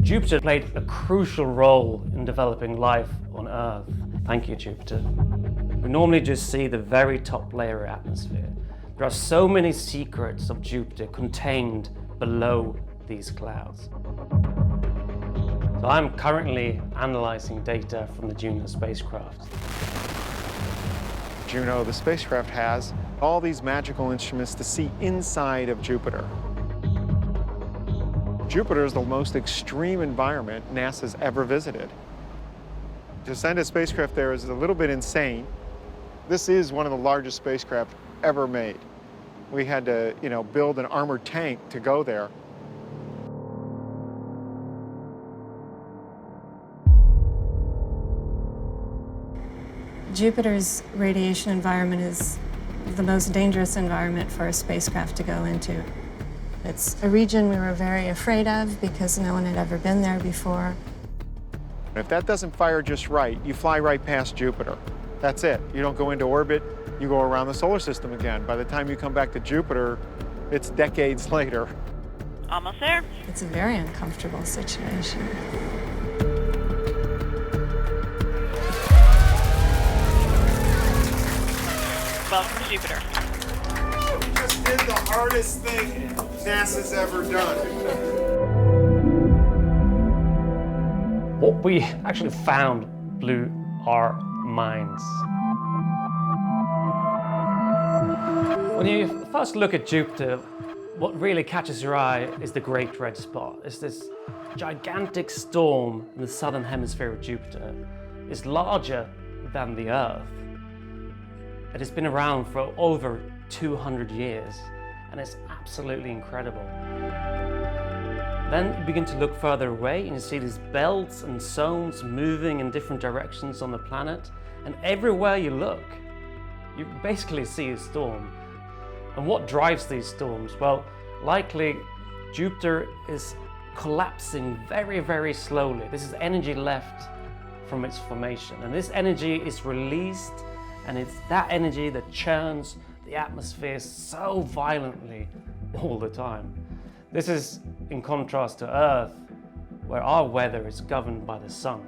Jupiter played a crucial role in developing life on Earth. Thank you, Jupiter. We normally just see the very top layer of atmosphere. There are so many secrets of Jupiter contained below these clouds. So I'm currently analyzing data from the Juno spacecraft. Juno, the spacecraft, has all these magical instruments to see inside of Jupiter. Jupiter is the most extreme environment NASA's ever visited. To send a spacecraft there is a little bit insane. This is one of the largest spacecraft ever made. We had to, build an armored tank to go there. Jupiter's radiation environment is the most dangerous environment for a spacecraft to go into. It's a region we were very afraid of because no one had ever been there before. If that doesn't fire just right, you fly right past Jupiter. That's it. You don't go into orbit, you go around the solar system again. By the time you come back to Jupiter, it's decades later. Almost there. It's a very uncomfortable situation. Welcome to Jupiter. We just did the hardest thing NASA's ever done. What we actually found blew our minds. When you first look at Jupiter, what really catches your eye is the Great Red Spot. It's this gigantic storm in the southern hemisphere of Jupiter. It's larger than the Earth. It has been around for over 200 years, and it's absolutely incredible. Then you begin to look further away and you see these belts and zones moving in different directions on the planet, and everywhere you look, you basically see a storm. And what drives these storms? Well, likely Jupiter is collapsing very, very slowly. This is energy left from its formation, and this energy is released, and it's that energy that churns the atmosphere so violently all the time. This is in contrast to Earth, where our weather is governed by the sun.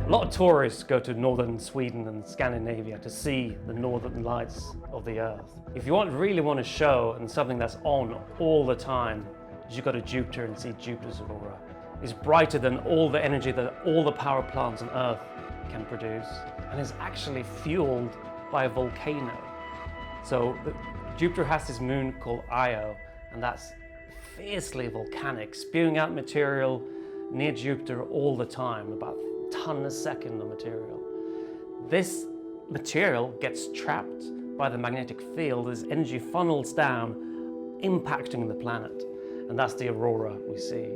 A lot of tourists go to northern Sweden and Scandinavia to see the northern lights of the Earth. If you really want to show and something that's on all the time, you go to Jupiter and see Jupiter's aurora. It's brighter than all the energy that all the power plants on Earth can produce, and is actually fueled by a volcano. So Jupiter has this moon called Io, and that's fiercely volcanic, spewing out material near Jupiter all the time, about a ton a second of material. This material gets trapped by the magnetic field as energy funnels down, impacting the planet, and that's the aurora we see.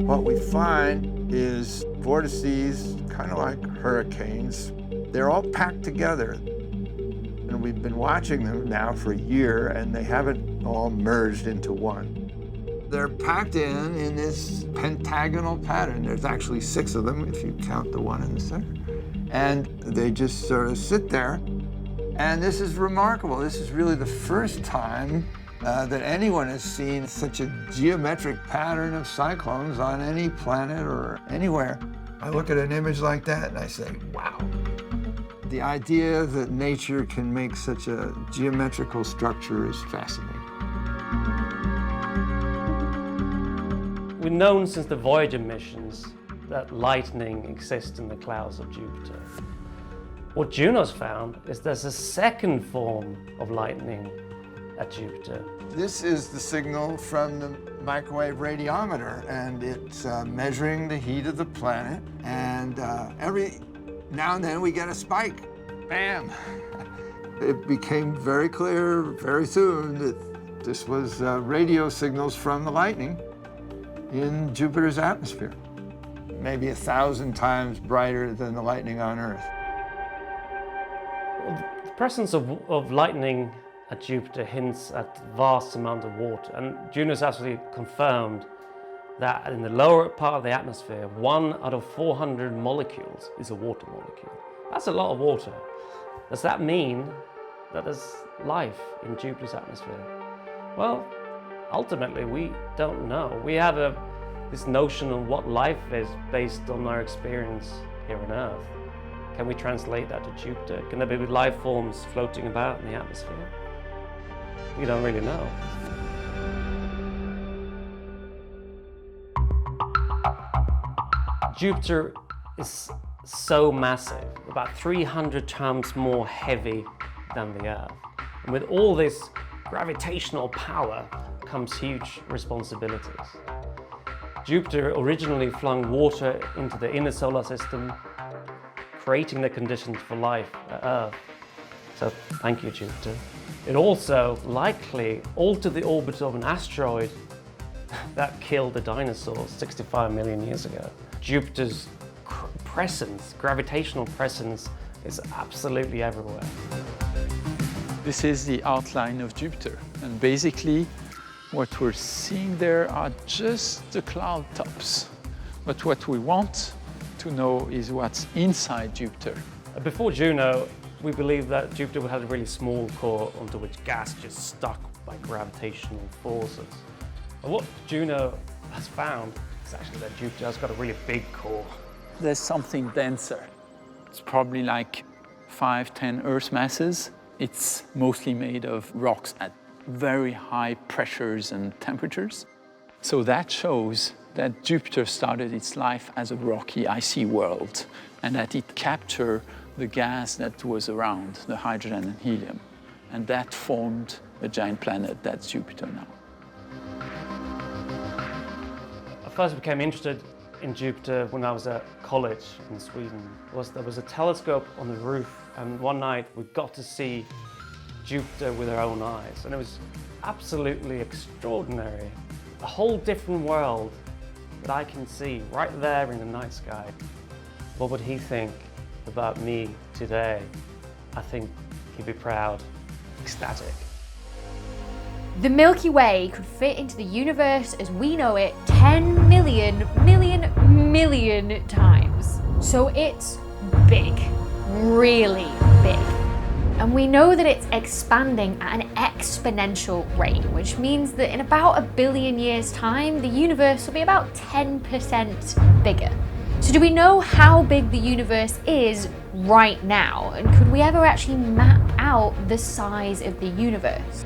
What we find is vortices, kind of like hurricanes. They're all packed together. And we've been watching them now for a year, and they haven't all merged into one. They're packed in this pentagonal pattern. There's actually 6 of them, if you count the one in the center. And they just sort of sit there. And this is remarkable. This is really the first time that anyone has seen such a geometric pattern of cyclones on any planet or anywhere. I look at an image like that and I say, wow. The idea that nature can make such a geometrical structure is fascinating. We've known since the Voyager missions that lightning exists in the clouds of Jupiter. What Juno's found is there's a second form of lightning at Jupiter. This is the signal from the microwave radiometer, and it's measuring the heat of the planet, and every now and then we get a spike. Bam! It became very clear very soon that this was radio signals from the lightning in Jupiter's atmosphere. Maybe 1,000 times brighter than the lightning on Earth. Well, the presence of lightning at Jupiter hints at vast amount of water, and Juno's actually confirmed that in the lower part of the atmosphere, 1 out of 400 molecules is a water molecule. That's a lot of water. Does that mean that there's life in Jupiter's atmosphere? Well, ultimately, we don't know. We have this notion of what life is based on our experience here on Earth. Can we translate that to Jupiter? Can there be life forms floating about in the atmosphere? We don't really know. Jupiter is so massive, about 300 times more heavy than the Earth. And with all this gravitational power comes huge responsibilities. Jupiter originally flung water into the inner solar system, creating the conditions for life at Earth. So thank you, Jupiter. It also likely altered the orbit of an asteroid that killed the dinosaurs 65 million years ago. Jupiter's presence, gravitational presence, is absolutely everywhere. This is the outline of Jupiter, and basically what we're seeing there are just the cloud tops. But what we want to know is what's inside Jupiter. Before Juno, we believed that Jupiter had a really small core onto which gas just stuck by gravitational forces. And what Juno has found is actually that Jupiter has got a really big core. There's something denser. It's probably like 5-10 Earth masses. It's mostly made of rocks at very high pressures and temperatures. So that shows that Jupiter started its life as a rocky, icy world, and that it captured the gas that was around, the hydrogen and helium. And that formed a giant planet that's Jupiter now. I first became interested in Jupiter when I was at college in Sweden. There was a telescope on the roof, and one night we got to see Jupiter with our own eyes, and it was absolutely extraordinary. A whole different world that I can see right there in the night sky. What would he think about me today? I think he'd be proud, ecstatic. The Milky Way could fit into the universe as we know it 10 million times. So it's big, really big. And we know that it's expanding at an exponential rate, which means that in about 1 billion years' time, the universe will be about 10% bigger. So do we know how big the universe is right now? And could we ever actually map out the size of the universe?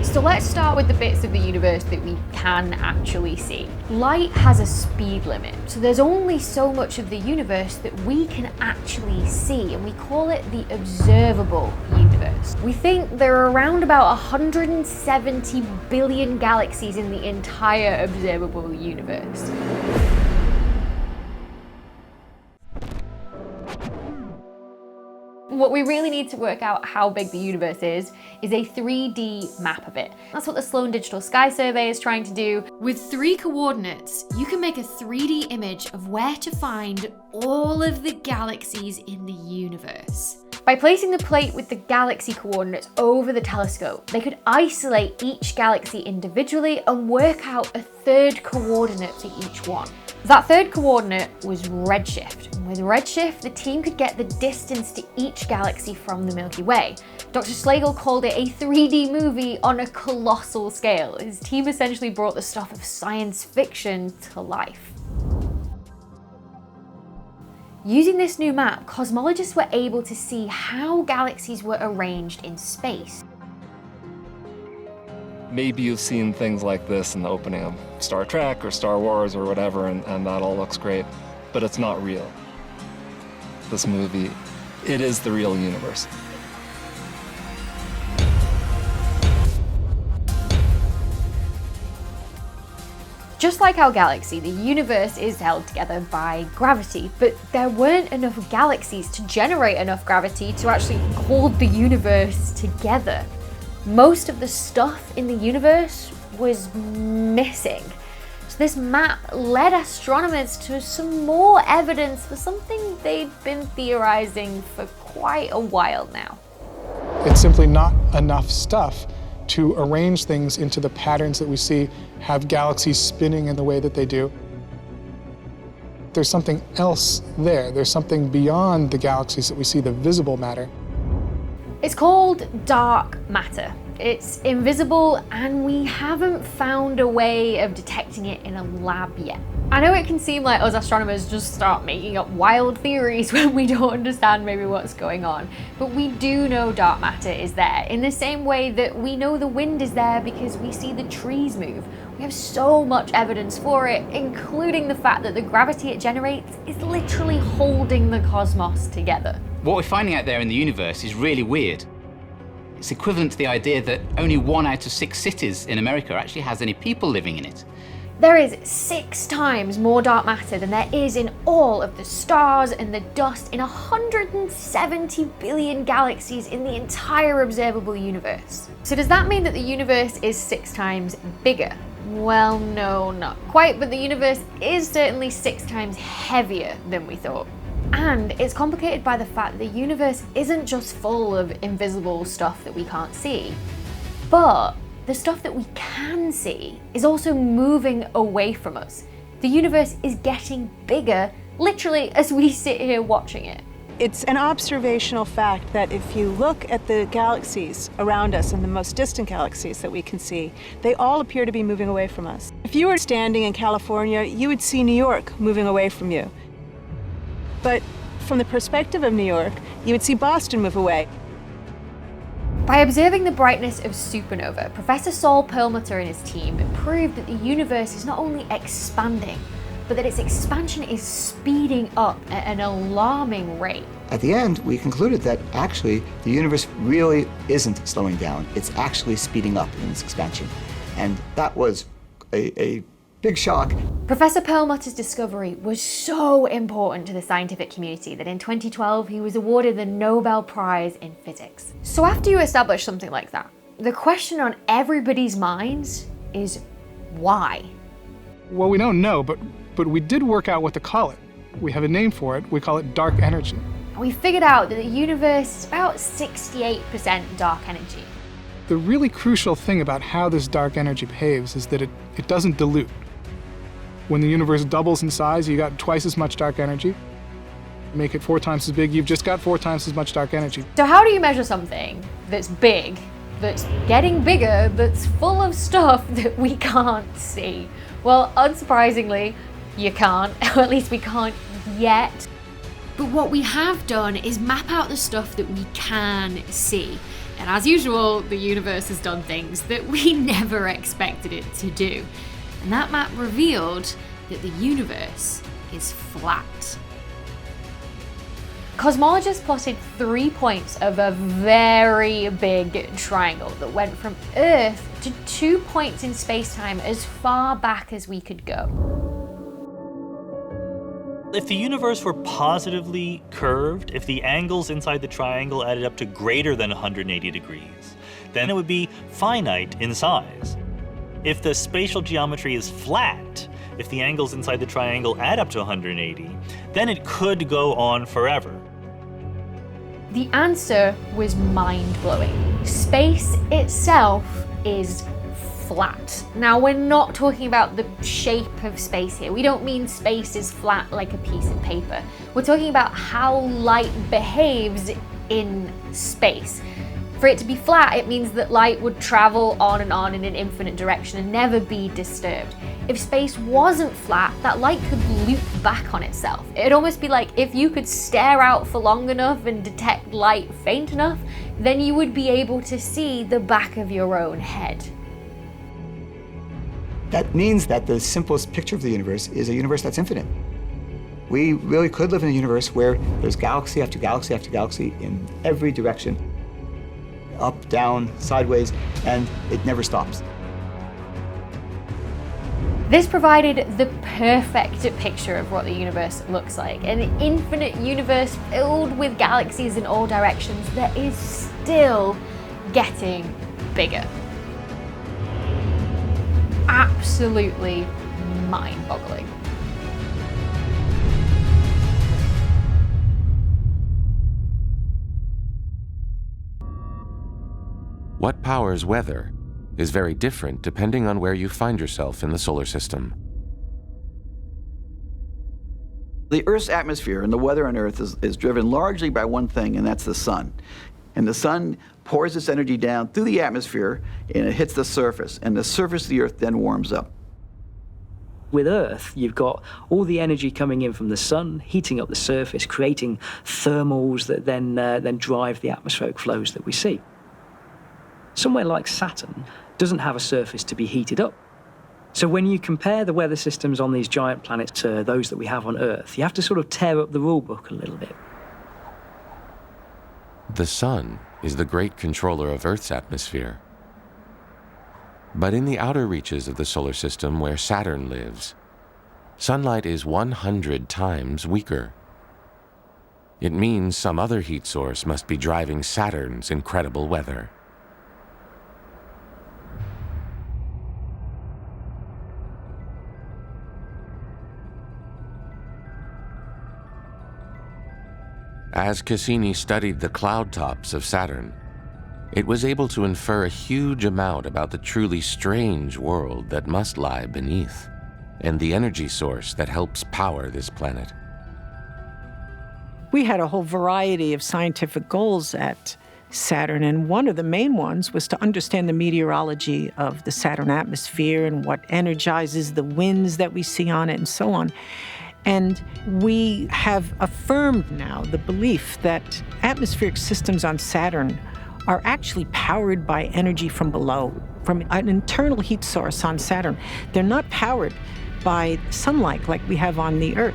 So let's start with the bits of the universe that we can actually see. Light has a speed limit, so there's only so much of the universe that we can actually see, and we call it the observable universe. We think there are around about 170 billion galaxies in the entire observable universe. What we really need to work out how big the universe is a 3D map of it. That's what the Sloan Digital Sky Survey is trying to do. With 3 coordinates, you can make a 3D image of where to find all of the galaxies in the universe. By placing the plate with the galaxy coordinates over the telescope, they could isolate each galaxy individually and work out a 3rd coordinate for each one. That 3rd coordinate was redshift. And with redshift, the team could get the distance to each galaxy from the Milky Way. Dr. Slagle called it a 3D movie on a colossal scale. His team essentially brought the stuff of science fiction to life. Using this new map, cosmologists were able to see how galaxies were arranged in space. Maybe you've seen things like this in the opening of Star Trek or Star Wars or whatever, and that all looks great, but it's not real. This movie, it is the real universe. Just like our galaxy, the universe is held together by gravity, but there weren't enough galaxies to generate enough gravity to actually hold the universe together. Most of the stuff in the universe was missing. So this map led astronomers to some more evidence for something they'd been theorizing for quite a while now. It's simply not enough stuff to arrange things into the patterns that we see, have galaxies spinning in the way that they do. there's something else there. There's something beyond the galaxies that we see, the visible matter. It's called dark matter. It's invisible, and we haven't found a way of detecting it in a lab yet. I know it can seem like us astronomers just start making up wild theories when we don't understand maybe what's going on, but we do know dark matter is there, in the same way that we know the wind is there because we see the trees move. We have so much evidence for it, including the fact that the gravity it generates is literally holding the cosmos together. What we're finding out there in the universe is really weird. It's equivalent to the idea that only 1 out of 6 cities in America actually has any people living in it. There is 6 times more dark matter than there is in all of the stars and the dust in 170 billion galaxies in the entire observable universe. So does that mean that the universe is 6 times bigger? Well, no, not quite, but the universe is certainly 6 times heavier than we thought. And it's complicated by the fact that the universe isn't just full of invisible stuff that we can't see, but the stuff that we can see is also moving away from us. The universe is getting bigger, literally, as we sit here watching it. It's an observational fact that if you look at the galaxies around us and the most distant galaxies that we can see, they all appear to be moving away from us. If you were standing in California, you would see New York moving away from you. But from the perspective of New York, you would see Boston move away. By observing the brightness of supernova, Professor Saul Perlmutter and his team proved that the universe is not only expanding, but that its expansion is speeding up at an alarming rate. At the end, we concluded that actually the universe really isn't slowing down. It's actually speeding up in its expansion. And that was a big shock. Professor Perlmutter's discovery was so important to the scientific community that in 2012 he was awarded the Nobel Prize in Physics. So after you establish something like that, the question on everybody's minds is why? Well, we don't know, but we did work out what to call it. We have a name for it. We call it dark energy. And we figured out that the universe is about 68% dark energy. The really crucial thing about how this dark energy behaves is that it doesn't dilute. When the universe doubles in size, you got twice as much dark energy. Make it 4 times as big, you've just got 4 times as much dark energy. So how do you measure something that's big, that's getting bigger, that's full of stuff that we can't see? Well, unsurprisingly, you can't, or at least we can't yet. But what we have done is map out the stuff that we can see. And as usual, the universe has done things that we never expected it to do. And that map revealed that the universe is flat. Cosmologists plotted 3 points of a very big triangle that went from Earth to 2 points in space-time as far back as we could go. If the universe were positively curved, if the angles inside the triangle added up to greater than 180 degrees, then it would be finite in size. If the spatial geometry is flat, if the angles inside the triangle add up to 180, then it could go on forever. The answer was mind-blowing. Space itself is flat. Now, we're not talking about the shape of space here. We don't mean space is flat like a piece of paper. We're talking about how light behaves in space. For it to be flat, it means that light would travel on and on in an infinite direction and never be disturbed. If space wasn't flat, that light could loop back on itself. It'd almost be like if you could stare out for long enough and detect light faint enough, then you would be able to see the back of your own head. That means that the simplest picture of the universe is a universe that's infinite. We really could live in a universe where there's galaxy after galaxy after galaxy in every direction, up, down, sideways, and it never stops. This provided the perfect picture of what the universe looks like. An infinite universe filled with galaxies in all directions that is still getting bigger. Absolutely mind-boggling. What powers weather is very different depending on where you find yourself in the solar system. The Earth's atmosphere and the weather on Earth is driven largely by one thing, and that's the sun. And the sun pours its energy down through the atmosphere, and it hits the surface, and the surface of the Earth then warms up. With Earth, you've got all the energy coming in from the sun, heating up the surface, creating thermals that then drive the atmospheric flows that we see. Somewhere like Saturn doesn't have a surface to be heated up. So when you compare the weather systems on these giant planets to those that we have on Earth, you have to sort of tear up the rule book a little bit. The sun is the great controller of Earth's atmosphere. But in the outer reaches of the solar system where Saturn lives, sunlight is 100 times weaker. It means some other heat source must be driving Saturn's incredible weather. As Cassini studied the cloud tops of Saturn, it was able to infer a huge amount about the truly strange world that must lie beneath, and the energy source that helps power this planet. We had a whole variety of scientific goals at Saturn, and one of the main ones was to understand the meteorology of the Saturn atmosphere and what energizes the winds that we see on it and so on. And we have affirmed now the belief that atmospheric systems on Saturn are actually powered by energy from below, from an internal heat source on Saturn. They're not powered by sunlight like we have on the Earth.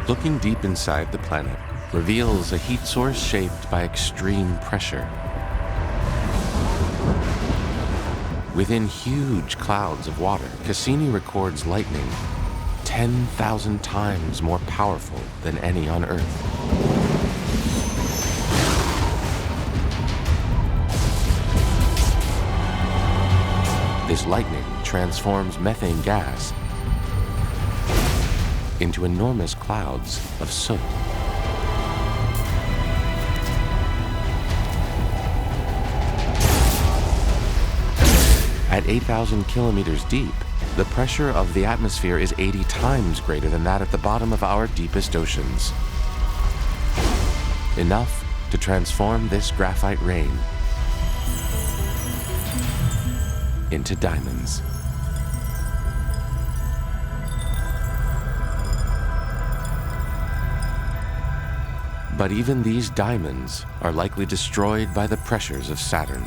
Looking deep inside the planet reveals a heat source shaped by extreme pressure. Within huge clouds of water, Cassini records lightning 10,000 times more powerful than any on Earth. This lightning transforms methane gas into enormous clouds of soot. At 8,000 kilometers deep, the pressure of the atmosphere is 80 times greater than that at the bottom of our deepest oceans. Enough to transform this graphite rain into diamonds. But even these diamonds are likely destroyed by the pressures of Saturn,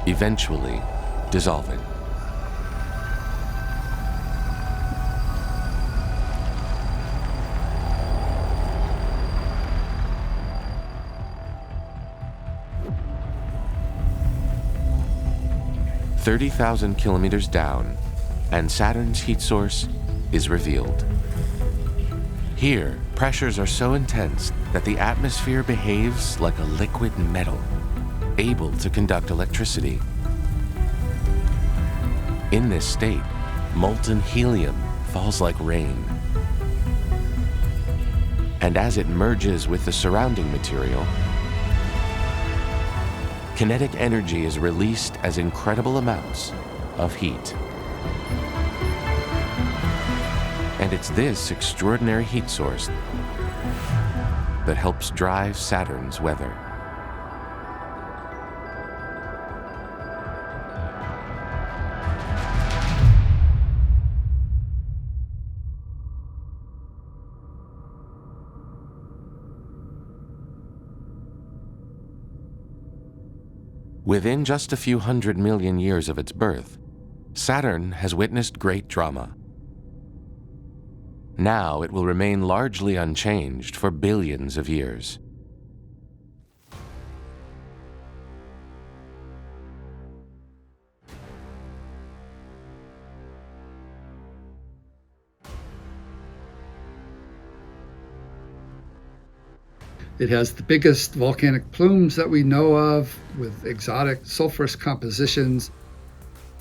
eventually dissolving. "30,000 kilometers down, and Saturn's heat source is revealed. Here, pressures are so intense that the atmosphere behaves like a liquid metal, able to conduct electricity. In this state, molten helium falls like rain. And as it merges with the surrounding material, kinetic energy is released as incredible amounts of heat. And it's this extraordinary heat source that helps drive Saturn's weather. Within just a few 100 million years of its birth, Saturn has witnessed great drama. Now it will remain largely unchanged for billions of years. It has the biggest volcanic plumes that we know of, with exotic sulfurous compositions,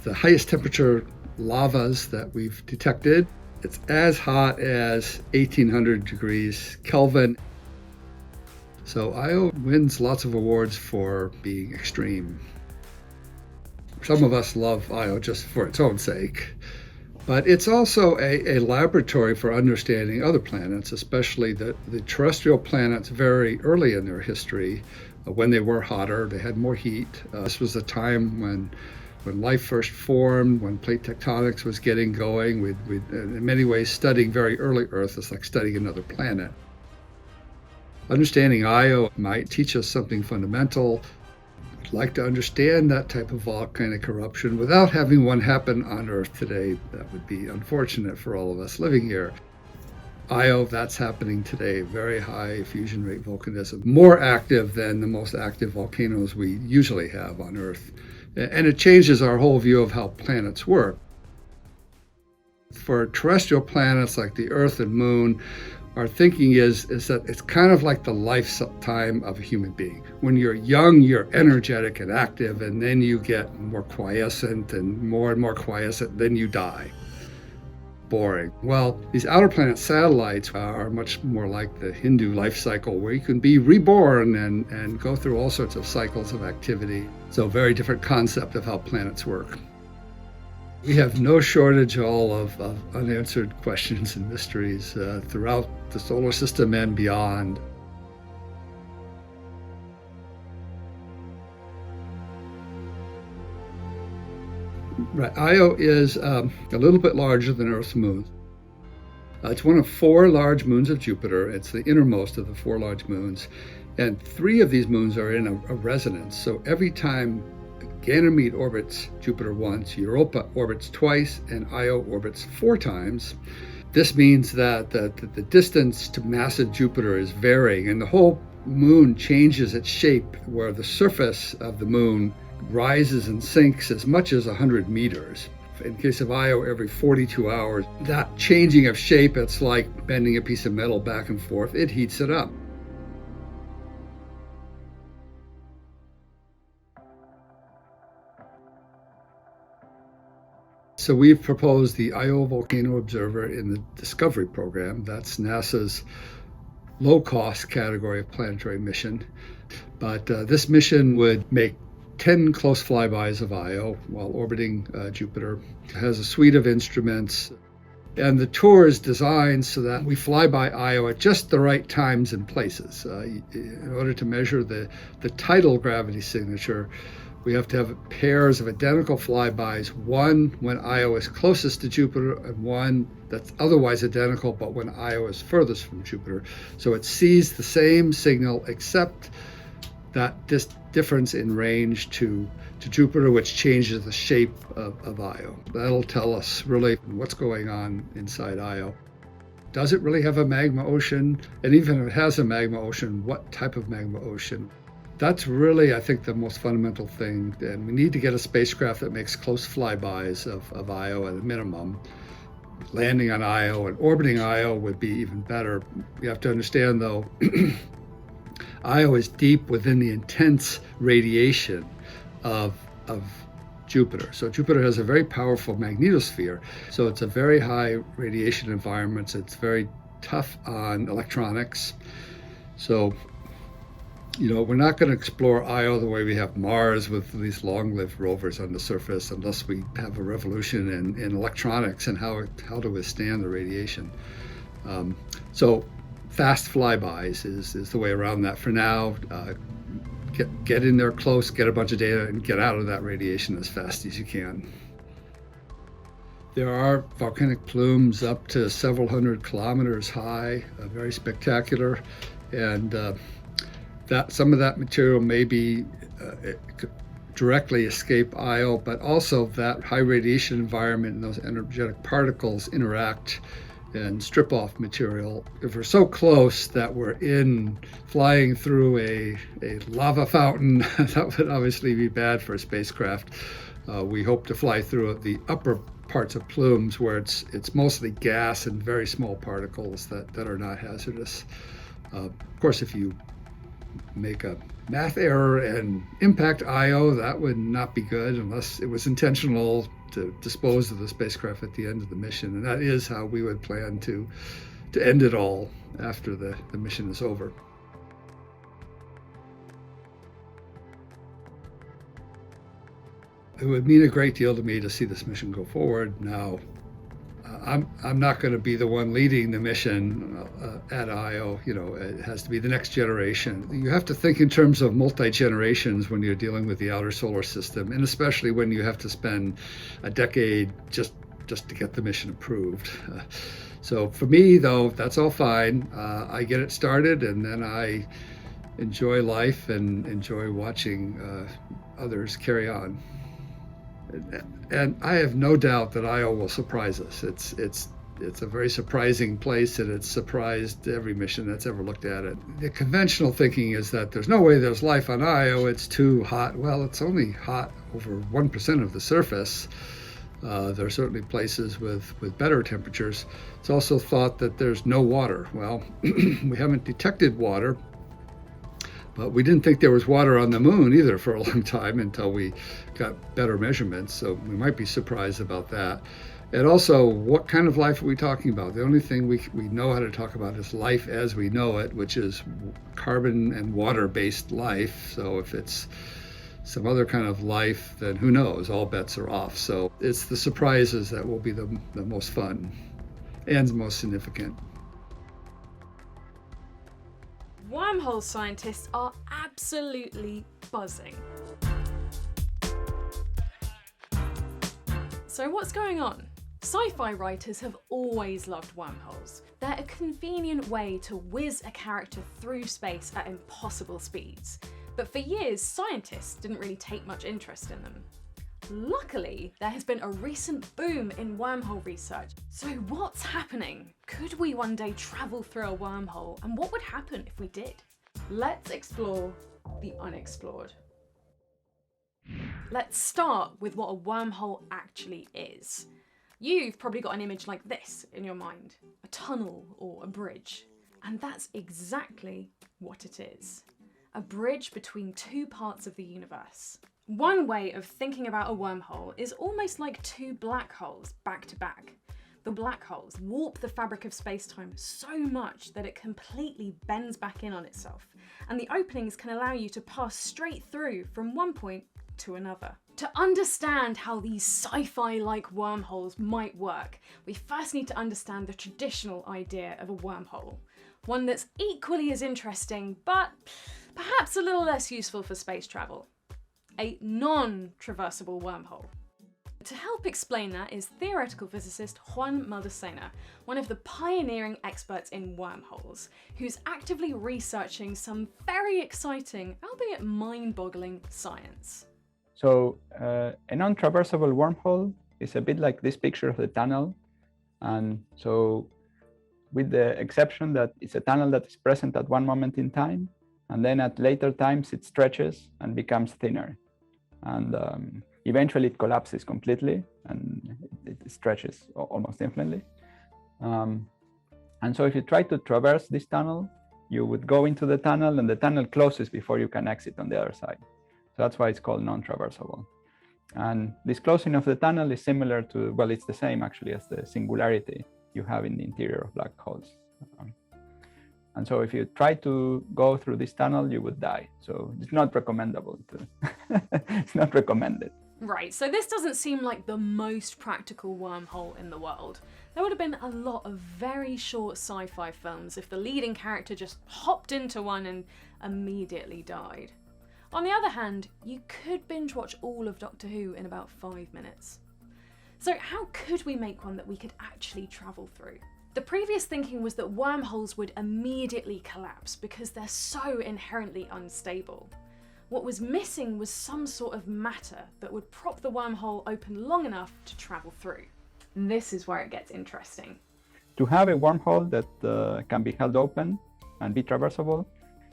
the highest temperature lavas that we've detected. It's as hot as 1800 degrees Kelvin. So Io wins lots of awards for being extreme. Some of us love Io just for its own sake, but it's also a laboratory for understanding other planets, especially the terrestrial planets very early in their history. When they were hotter, they had more heat. This was a time when life first formed, when plate tectonics was getting going. We'd in many ways, studying very early Earth is like studying another planet. Understanding Io might teach us something fundamental. We'd like to understand that type of volcanic eruption without having one happen on Earth today. That would be unfortunate for all of us living here. Io, that's happening today, very high fusion rate volcanism, more active than the most active volcanoes we usually have on Earth. And it changes our whole view of how planets work. For terrestrial planets like the Earth and Moon, our thinking is that it's kind of like the lifetime of a human being. When you're young, you're energetic and active, and then you get more quiescent and more quiescent, then you die. Boring. Well, these outer planet satellites are much more like the Hindu life cycle, where you can be reborn and go through all sorts of cycles of activity. So very different concept of how planets work. We have no shortage of unanswered questions and mysteries throughout the solar system and beyond. Right. Io is a little bit larger than Earth's moon. It's one of 4 large moons of Jupiter. It's the innermost of the 4 large moons. And 3 of these moons are in a resonance. So every time Ganymede orbits Jupiter once, Europa orbits twice, and Io orbits 4 times. This means that the distance to massive Jupiter is varying, and the whole moon changes its shape, where the surface of the moon rises and sinks as much as 100 meters. In case of Io, every 42 hours. That changing of shape, it's like bending a piece of metal back and forth. It heats it up. So we've proposed the Io Volcano Observer in the Discovery program. That's NASA's low-cost category of planetary mission. But this mission would make 10 close flybys of Io while orbiting Jupiter. It has a suite of instruments, and the tour is designed so that we fly by Io at just the right times and places. In order to measure the tidal gravity signature, we have to have pairs of identical flybys, one when Io is closest to Jupiter and one that's otherwise identical but when Io is furthest from Jupiter. So it sees the same signal except that this difference in range to Jupiter, which changes the shape of Io. That'll tell us really what's going on inside Io. Does it really have a magma ocean? And even if it has a magma ocean, what type of magma ocean? That's really, I think, the most fundamental thing. And we need to get a spacecraft that makes close flybys of Io at a minimum. Landing on Io and orbiting Io would be even better. You have to understand, though, Io is deep within the intense radiation of Jupiter. So Jupiter has a very powerful magnetosphere. So it's a very high radiation environment. It's very tough on electronics. So, we're not going to explore Io the way we have Mars with these long-lived rovers on the surface unless we have a revolution in electronics and how to withstand the radiation. So fast flybys is the way around that for now. Get in there close, get a bunch of data, and get out of that radiation as fast as you can. There are volcanic plumes up to several hundred kilometers high, very spectacular, and that some of that material may be directly escape Io, but also that high radiation environment and those energetic particles interact and strip off material. If we're so close that we're flying through a lava fountain, that would obviously be bad for a spacecraft. We hope to fly through the upper parts of plumes where it's mostly gas and very small particles that are not hazardous. Of course, if you make a math error and impact Io, that would not be good unless it was intentional to dispose of the spacecraft at the end of the mission. And that is how we would plan to end it all after the mission is over. It would mean a great deal to me to see this mission go forward. Now, I'm not going to be the one leading the mission at IO. You know, it has to be the next generation. You have to think in terms of multi-generations when you're dealing with the outer solar system, and especially when you have to spend a decade just to get the mission approved. So for me, though, that's all fine. I get it started, and then I enjoy life and enjoy watching others carry on. And I have no doubt that Io will surprise us. It's a very surprising place, and it's surprised every mission that's ever looked at it. The conventional thinking is that there's no way there's life on Io. It's too hot. Well, it's only hot over 1% of the surface. There are certainly places with better temperatures. It's also thought that there's no water. Well, we haven't detected water, but we didn't think there was water on the moon either for a long time until we got better measurements. So we might be surprised about that. And also, what kind of life are we talking about? The only thing we know how to talk about is life as we know it, which is carbon and water-based life. So if it's some other kind of life, then who knows? All bets are off. So it's the surprises that will be the most fun and the most significant. Wormhole scientists are absolutely buzzing. So what's going on? Sci-fi writers have always loved wormholes. They're a convenient way to whiz a character through space at impossible speeds. But for years, scientists didn't really take much interest in them. Luckily, there has been a recent boom in wormhole research. So what's happening? Could we one day travel through a wormhole? And what would happen if we did? Let's explore the unexplored. Let's start with what a wormhole actually is. You've probably got an image like this in your mind, a tunnel or a bridge. And that's exactly what it is. A bridge between two parts of the universe. One way of thinking about a wormhole is almost like two black holes back to back. The black holes warp the fabric of space-time so much that it completely bends back in on itself, and the openings can allow you to pass straight through from one point to another. To understand how these sci-fi-like wormholes might work, we first need to understand the traditional idea of a wormhole. One that's equally as interesting, but perhaps a little less useful for space travel. A non-traversable wormhole. To help explain that is theoretical physicist Juan Maldacena, one of the pioneering experts in wormholes, who's actively researching some very exciting, albeit mind-boggling, science. So a non-traversable wormhole is a bit like this picture of the tunnel. And so with the exception that it's a tunnel that is present at one moment in time, and then at later times it stretches and becomes thinner. And eventually it collapses completely and it stretches almost infinitely. And so if you try to traverse this tunnel, you would go into the tunnel and the tunnel closes before you can exit on the other side. So that's why it's called non-traversable. And this closing of the tunnel is similar to, well, it's the same actually as the singularity you have in the interior of black holes. And so if you try to go through this tunnel, you would die. So it's not recommendable to, it's not recommended. Right, so this doesn't seem like the most practical wormhole in the world. There would have been a lot of very short sci-fi films if the leading character just hopped into one and immediately died. On the other hand, you could binge watch all of Doctor Who in about 5 minutes. So how could we make one that we could actually travel through? The previous thinking was that wormholes would immediately collapse because they're so inherently unstable. What was missing was some sort of matter that would prop the wormhole open long enough to travel through. And this is where it gets interesting. To have a wormhole that can be held open and be traversable,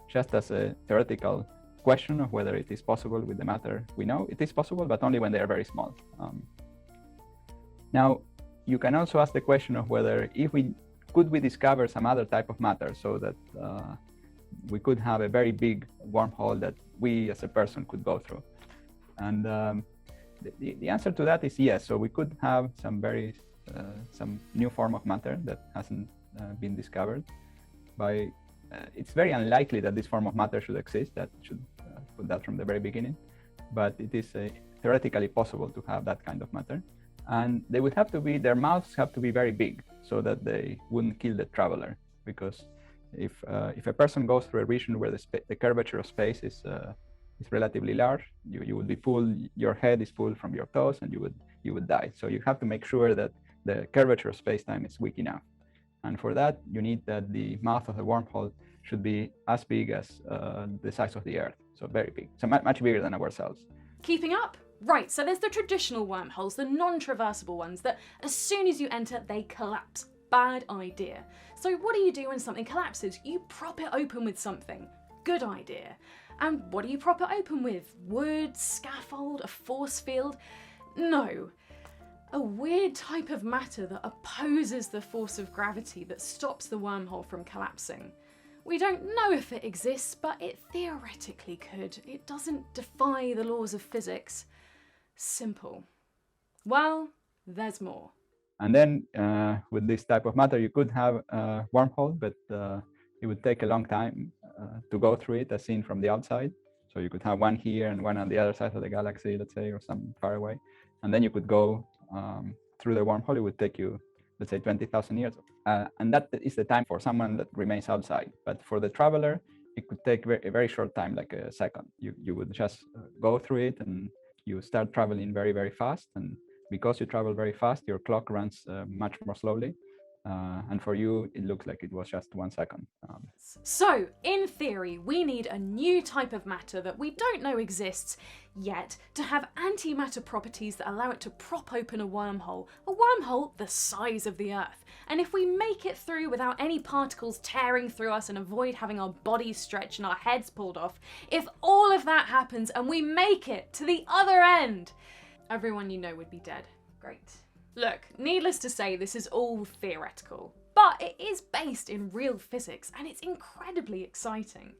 just as a theoretical question of whether it is possible with the matter we know, it is possible, but only when they are very small. Now, you can also ask the question of whether could we discover some other type of matter so that we could have a very big wormhole that we as a person could go through. And the answer to that is yes. So we could have some new form of matter that hasn't been discovered. It's very unlikely that this form of matter should exist. That should put that from the very beginning. But it is theoretically possible to have that kind of matter. And they would have to be, their mouths have to be very big so that they wouldn't kill the traveler. Because if a person goes through a region where the curvature of space is relatively large, you would be pulled, your head is pulled from your toes, and you would die. So you have to make sure that the curvature of space-time is weak enough. And for that, you need that the mouth of the wormhole should be as big as the size of the Earth. So very big, so much bigger than ourselves. Keeping up? Right, so there's the traditional wormholes, the non-traversable ones that as soon as you enter, they collapse. Bad idea. So what do you do when something collapses? You prop it open with something. Good idea. And what do you prop it open with? Wood, scaffold, a force field? No. A weird type of matter that opposes the force of gravity that stops the wormhole from collapsing. We don't know if it exists, but it theoretically could. It doesn't defy the laws of physics. Simple. Well, there's more. And then with this type of matter, you could have a wormhole, but it would take a long time to go through it as seen from the outside. So you could have one here and one on the other side of the galaxy, let's say, or some far away. And then you could go through the wormhole. It would take you, let's say, 20,000 years. And that is the time for someone that remains outside. But for the traveler, it could take a very short time, like a second. You would just go through it and you start traveling very, very fast. And because you travel very fast, your clock runs much more slowly. And for you, it looks like it was just 1 second. So, in theory, we need a new type of matter that we don't know exists yet to have antimatter properties that allow it to prop open a wormhole the size of the Earth. And if we make it through without any particles tearing through us and avoid having our bodies stretched and our heads pulled off, if all of that happens and we make it to the other end, everyone you know would be dead. Great. Look, needless to say, this is all theoretical, but it is based in real physics and it's incredibly exciting.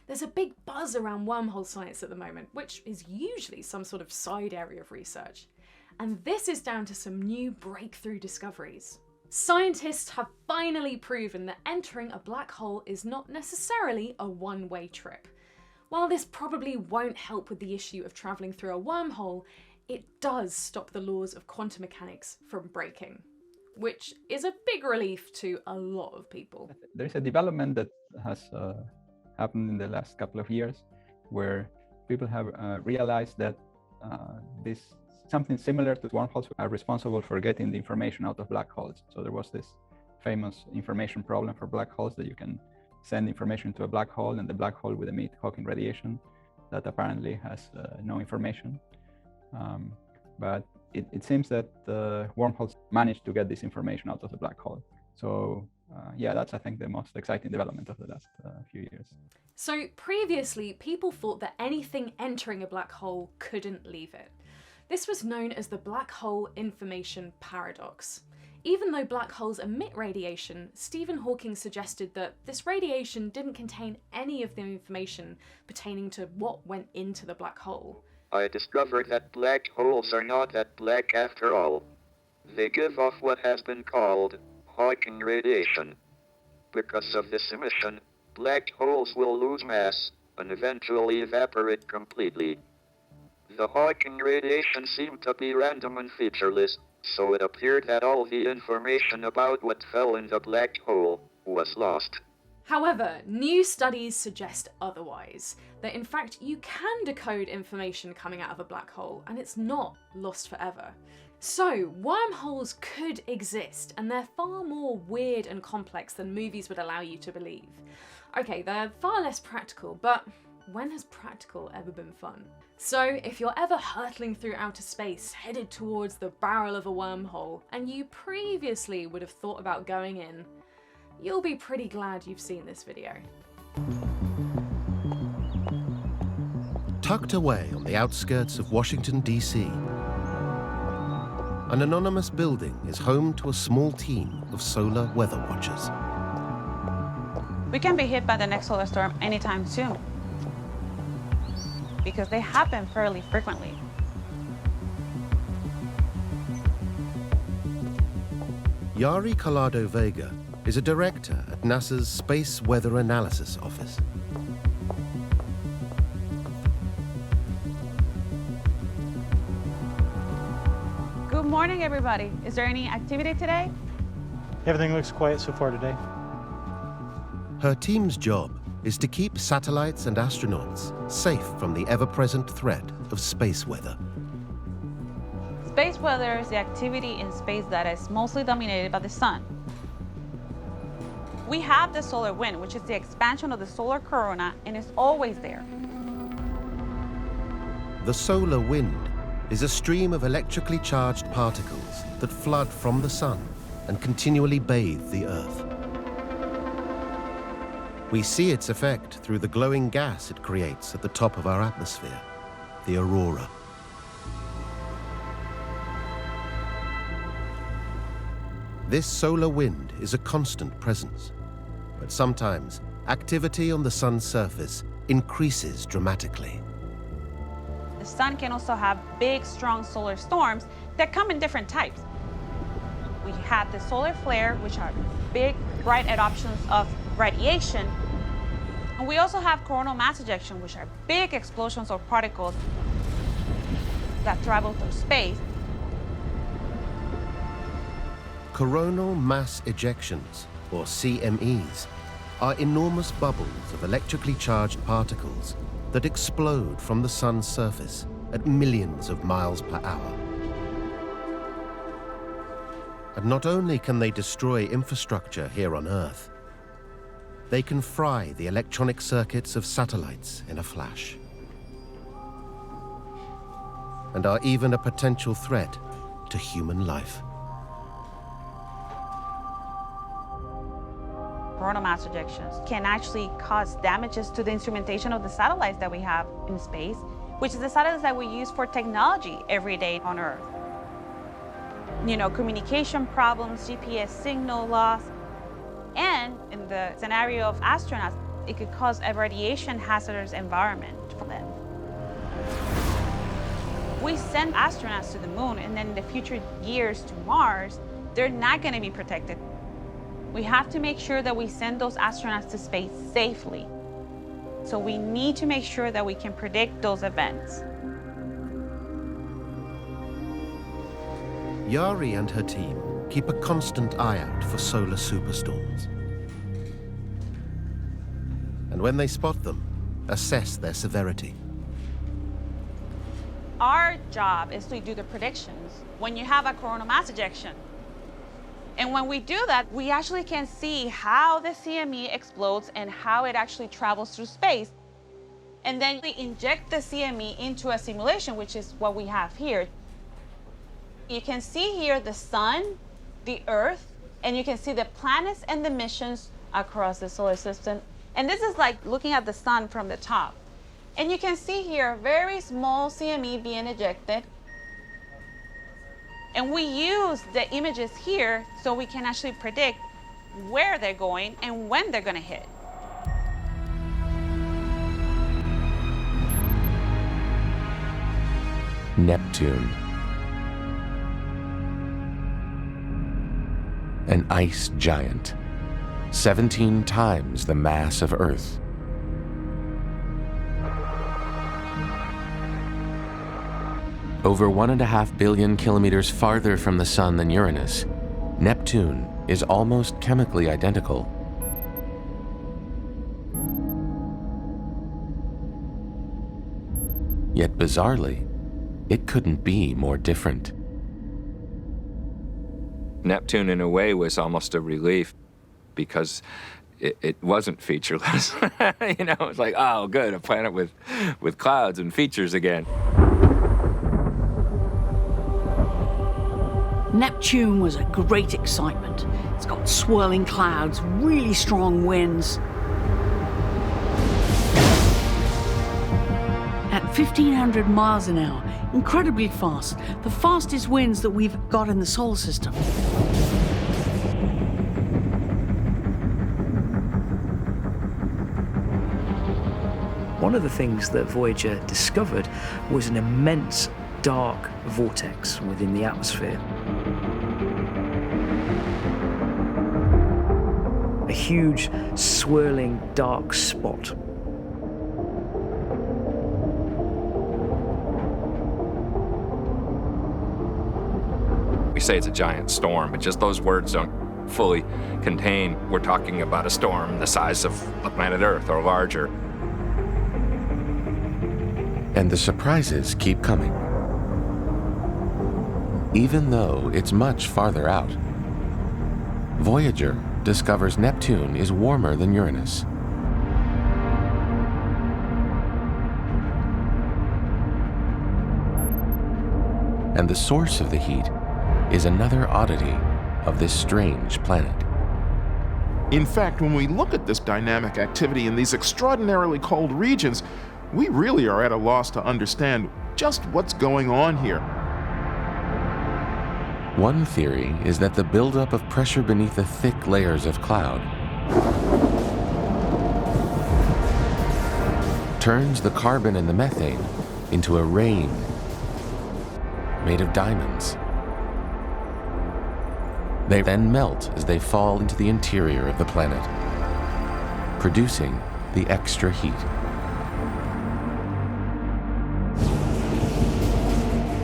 There's a big buzz around wormhole science at the moment, which is usually some sort of side area of research. And this is down to some new breakthrough discoveries. Scientists have finally proven that entering a black hole is not necessarily a one-way trip. While this probably won't help with the issue of traveling through a wormhole, it does stop the laws of quantum mechanics from breaking, which is a big relief to a lot of people. There's a development that has happened in the last couple of years where people have realized that something similar to wormholes are responsible for getting the information out of black holes. So there was this famous information problem for black holes that you can send information to a black hole and the black hole would emit Hawking radiation that apparently has no information. But it seems that wormholes managed to get this information out of the black hole. So yeah, that's, I think, the most exciting development of the last few years. So previously, people thought that anything entering a black hole couldn't leave it. This was known as the black hole information paradox. Even though black holes emit radiation, Stephen Hawking suggested that this radiation didn't contain any of the information pertaining to what went into the black hole. I discovered that black holes are not that black after all. They give off what has been called Hawking radiation. Because of this emission, black holes will lose mass and eventually evaporate completely. The Hawking radiation seemed to be random and featureless, so it appeared that all the information about what fell in the black hole was lost. However, new studies suggest otherwise, that in fact you can decode information coming out of a black hole and it's not lost forever. So, wormholes could exist, and they're far more weird and complex than movies would allow you to believe. Okay, they're far less practical, but when has practical ever been fun? So, if you're ever hurtling through outer space, headed towards the barrel of a wormhole, and you previously would have thought about going in, you'll be pretty glad you've seen this video. Tucked away on the outskirts of Washington, D.C., an anonymous building is home to a small team of solar weather watchers. We can be hit by the next solar storm anytime soon, because they happen fairly frequently. Yari Collado Vega is a director at NASA's Space Weather Analysis Office. morning, everybody. Is there any activity today? Everything looks quiet so far today. Her team's job is to keep satellites and astronauts safe from the ever-present threat of space weather. Space weather is the activity in space that is mostly dominated by the sun. We have the solar wind, which is the expansion of the solar corona, and it's always there. The solar wind is a stream of electrically charged particles that flood from the sun and continually bathe the Earth. We see its effect through the glowing gas it creates at the top of our atmosphere, the aurora. This solar wind is a constant presence, but sometimes activity on the sun's surface increases dramatically. The sun can also have big, strong solar storms that come in different types. We have the solar flare, which are big, bright eruptions of radiation. And we also have coronal mass ejection, which are big explosions of particles that travel through space. Coronal mass ejections, or CMEs, are enormous bubbles of electrically charged particles that explode from the sun's surface at millions of miles per hour. And not only can they destroy infrastructure here on Earth, they can fry the electronic circuits of satellites in a flash, and are even a potential threat to human life. Coronal mass ejections can actually cause damages to the instrumentation of the satellites that we have in space, which is the satellites that we use for technology every day on Earth. You know, communication problems, GPS signal loss, and in the scenario of astronauts, it could cause a radiation hazardous environment for them. We send astronauts to the moon, and then in the future years to Mars, they're not going to be protected. We have to make sure that we send those astronauts to space safely. So we need to make sure that we can predict those events. Yari and her team keep a constant eye out for solar superstorms. And when they spot them, assess their severity. Our job is to do the predictions when you have a coronal mass ejection. And when we do that, we actually can see how the CME explodes and how it actually travels through space. And then we inject the CME into a simulation, which is what we have here. You can see here the sun, the Earth, and you can see the planets and the missions across the solar system. And this is like looking at the sun from the top. And you can see here a very small CME being ejected. And we use the images here so we can actually predict where they're going and when they're going to hit. Neptune. An ice giant, 17 times the mass of Earth. Over 1.5 billion kilometers farther from the Sun than Uranus, Neptune is almost chemically identical. Yet bizarrely, it couldn't be more different. Neptune, in a way, was almost a relief because it wasn't featureless. You know, it's like, oh, good, a planet with clouds and features again. Neptune was a great excitement. It's got swirling clouds, really strong winds. At 1,500 miles an hour, incredibly fast, the fastest winds that we've got in the solar system. One of the things that Voyager discovered was an immense dark vortex within the atmosphere. A huge, swirling dark spot. We say it's a giant storm, but just those words don't fully contain, we're talking about a storm the size of the planet Earth or larger. And the surprises keep coming. Even though it's much farther out, Voyager discovers Neptune is warmer than Uranus. And the source of the heat is another oddity of this strange planet. In fact, when we look at this dynamic activity in these extraordinarily cold regions, we really are at a loss to understand just what's going on here. One theory is that the buildup of pressure beneath the thick layers of cloud turns the carbon and the methane into a rain made of diamonds. They then melt as they fall into the interior of the planet, producing the extra heat.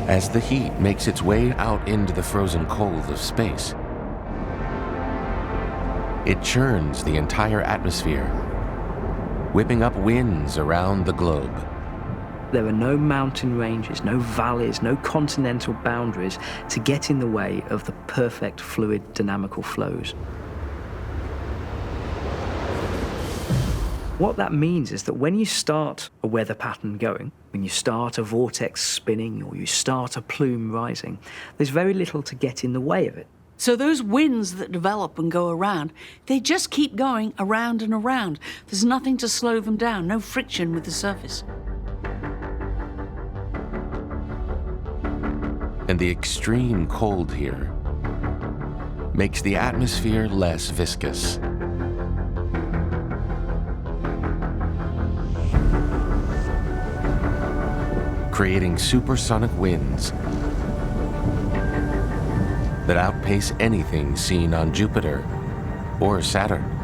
As the heat makes its way out into the frozen cold of space, it churns the entire atmosphere, whipping up winds around the globe. There are no mountain ranges, no valleys, no continental boundaries to get in the way of the perfect fluid dynamical flows. What that means is that when you start a weather pattern going, when you start a vortex spinning or you start a plume rising, there's very little to get in the way of it. So those winds that develop and go around, they just keep going around and around. There's nothing to slow them down, no friction with the surface. And the extreme cold here makes the atmosphere less viscous. Creating supersonic winds that outpace anything seen on Jupiter or Saturn.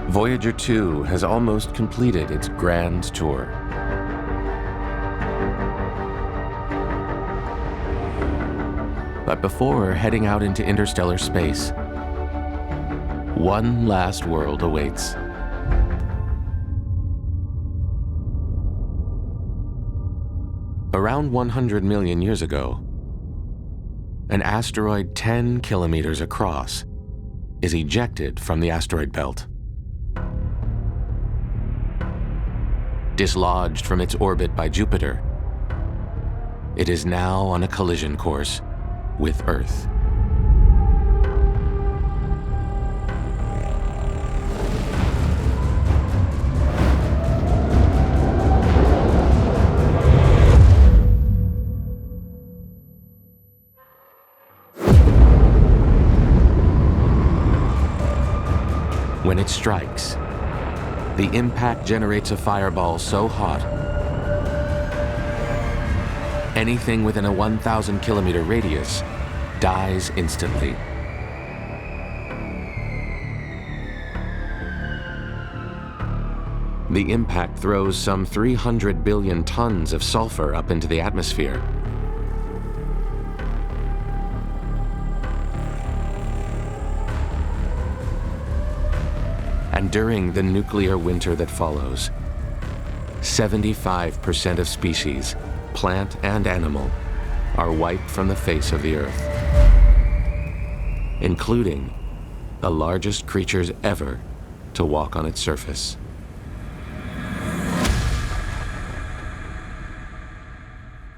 Voyager 2 has almost completed its grand tour. But before heading out into interstellar space, one last world awaits. Around 100 million years ago, an asteroid 10 kilometers across is ejected from the asteroid belt. Dislodged from its orbit by Jupiter, it is now on a collision course with Earth. When it strikes, the impact generates a fireball so hot, anything within a 1,000 kilometer radius dies instantly. The impact throws some 300 billion tons of sulfur up into the atmosphere. And during the nuclear winter that follows, 75% of species, plant and animal, are wiped from the face of the Earth, including the largest creatures ever to walk on its surface.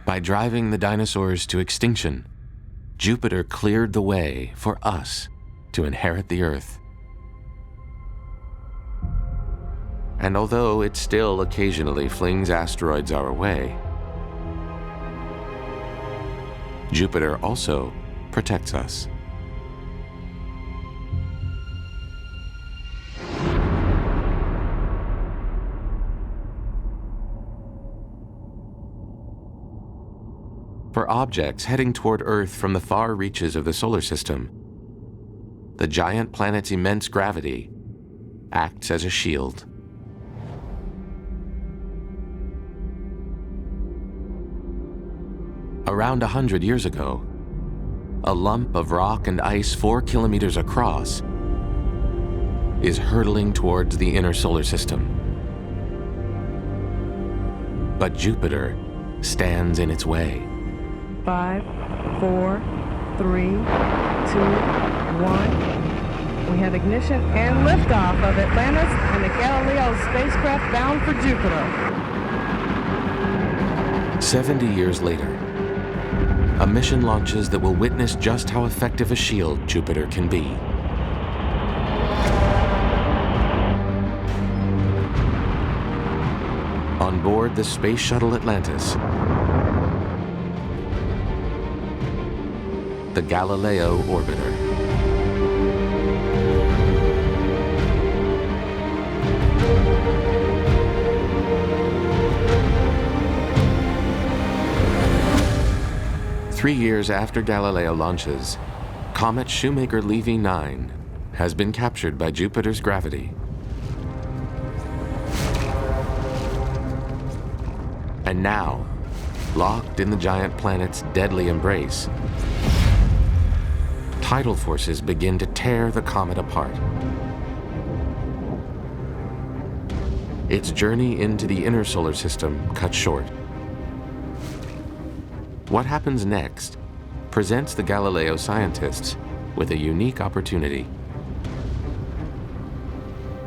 By driving the dinosaurs to extinction, Jupiter cleared the way for us to inherit the Earth. And although it still occasionally flings asteroids our way, Jupiter also protects us. For objects heading toward Earth from the far reaches of the solar system, the giant planet's immense gravity acts as a shield. Around 100 years ago, a lump of rock and ice 4 kilometers across is hurtling towards the inner solar system. But Jupiter stands in its way. 5, 4, 3, 2, 1. We have ignition and liftoff of Atlantis and the Galileo spacecraft bound for Jupiter. 70 years later, a mission launches that will witness just how effective a shield Jupiter can be. On board the Space Shuttle Atlantis, the Galileo orbiter. Three years after Galileo launches, comet Shoemaker-Levy 9 has been captured by Jupiter's gravity. And now, locked in the giant planet's deadly embrace, tidal forces begin to tear the comet apart. Its journey into the inner solar system cut short. What happens next presents the Galileo scientists with a unique opportunity.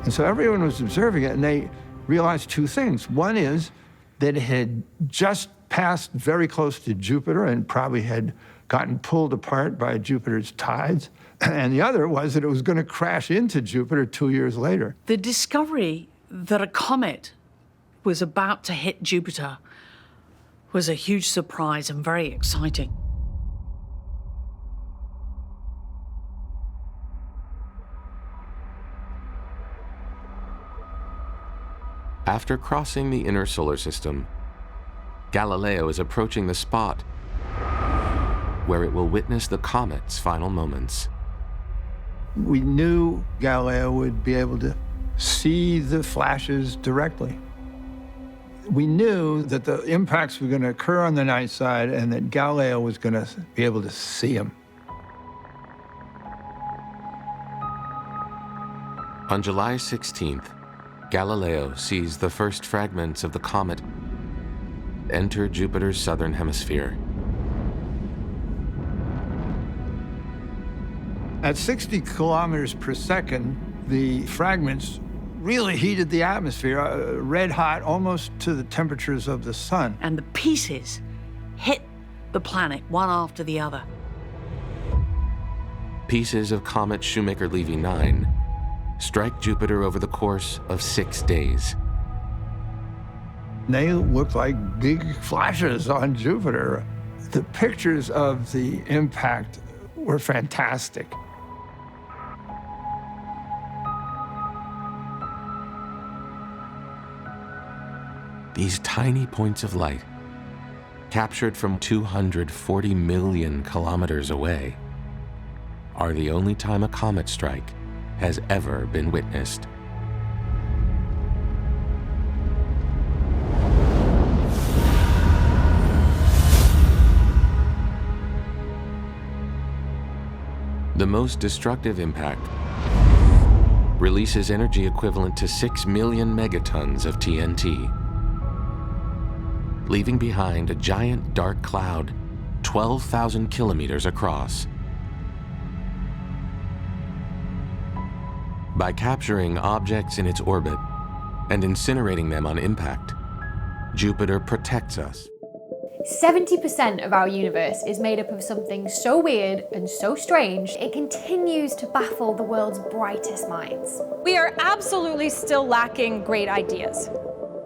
And so everyone was observing it, and they realized two things. One is that it had just passed very close to Jupiter and probably had gotten pulled apart by Jupiter's tides. And the other was that it was going to crash into Jupiter 2 years later. The discovery that a comet was about to hit Jupiter was a huge surprise and very exciting. After crossing the inner solar system, Galileo is approaching the spot where it will witness the comet's final moments. We knew Galileo would be able to see the flashes directly. We knew that the impacts were going to occur on the night side and that Galileo was going to be able to see them. On July 16th, Galileo sees the first fragments of the comet enter Jupiter's southern hemisphere. At 60 kilometers per second, the fragments really heated the atmosphere, red hot, almost to the temperatures of the sun. And the pieces hit the planet one after the other. Pieces of comet Shoemaker-Levy 9 strike Jupiter over the course of 6 days. They looked like big flashes on Jupiter. The pictures of the impact were fantastic. These tiny points of light, captured from 240 million kilometers away, are the only time a comet strike has ever been witnessed. The most destructive impact releases energy equivalent to 6 million megatons of TNT, leaving behind a giant dark cloud 12,000 kilometers across. By capturing objects in its orbit and incinerating them on impact, Jupiter protects us. 70% of our universe is made up of something so weird and so strange, it continues to baffle the world's brightest minds. We are absolutely still lacking great ideas.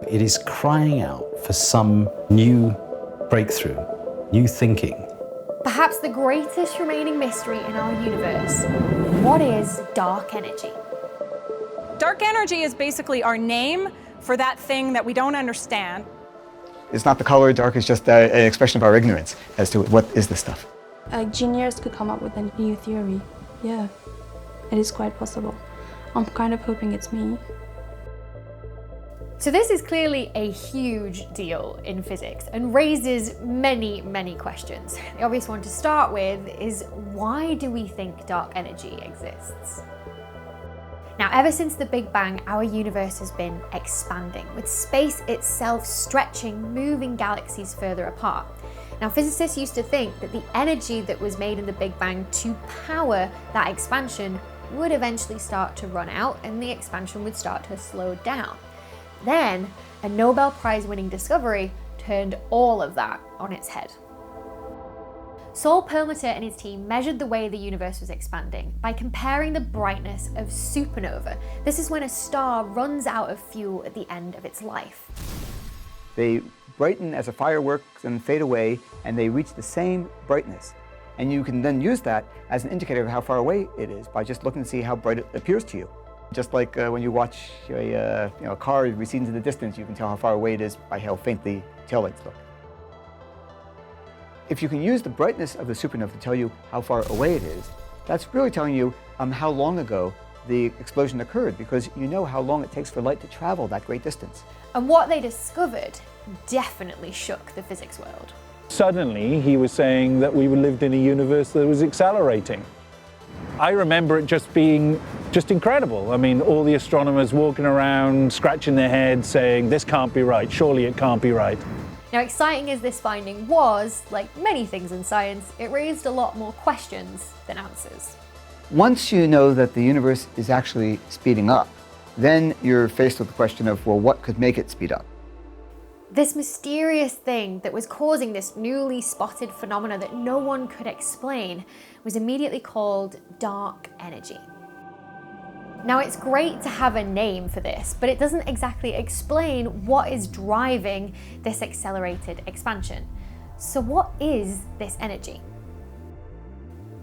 It is crying out for some new breakthrough, new thinking. Perhaps the greatest remaining mystery in our universe. What is dark energy? Dark energy is basically our name for that thing that we don't understand. It's not the color dark, it's just an expression of our ignorance as to what is this stuff. Engineers could come up with a new theory. Yeah, it is quite possible. I'm kind of hoping it's me. So this is clearly a huge deal in physics and raises many, many questions. The obvious one to start with is, why do we think dark energy exists? Now, ever since the Big Bang, our universe has been expanding, with space itself stretching, moving galaxies further apart. Now, physicists used to think that the energy that was made in the Big Bang to power that expansion would eventually start to run out and the expansion would start to slow down. Then, a Nobel Prize-winning discovery turned all of that on its head. Saul Perlmutter and his team measured the way the universe was expanding by comparing the brightness of supernova. This is when a star runs out of fuel at the end of its life. They brighten as a firework and fade away, and they reach the same brightness. And you can then use that as an indicator of how far away it is by just looking to see how bright it appears to you. Just like when you watch a car recede into the distance, you can tell how far away it is by how faint the taillights look. If you can use the brightness of the supernova to tell you how far away it is, that's really telling you how long ago the explosion occurred, because you know how long it takes for light to travel that great distance. And what they discovered definitely shook the physics world. Suddenly, he was saying that we lived in a universe that was accelerating. I remember it just being incredible. I mean, all the astronomers walking around, scratching their heads, saying, this can't be right, surely it can't be right. Now, exciting as this finding was, like many things in science, it raised a lot more questions than answers. Once you know that the universe is actually speeding up, then you're faced with the question of, well, what could make it speed up? This mysterious thing that was causing this newly spotted phenomena that no one could explain was immediately called dark energy. Now, it's great to have a name for this, but it doesn't exactly explain what is driving this accelerated expansion. So what is this energy?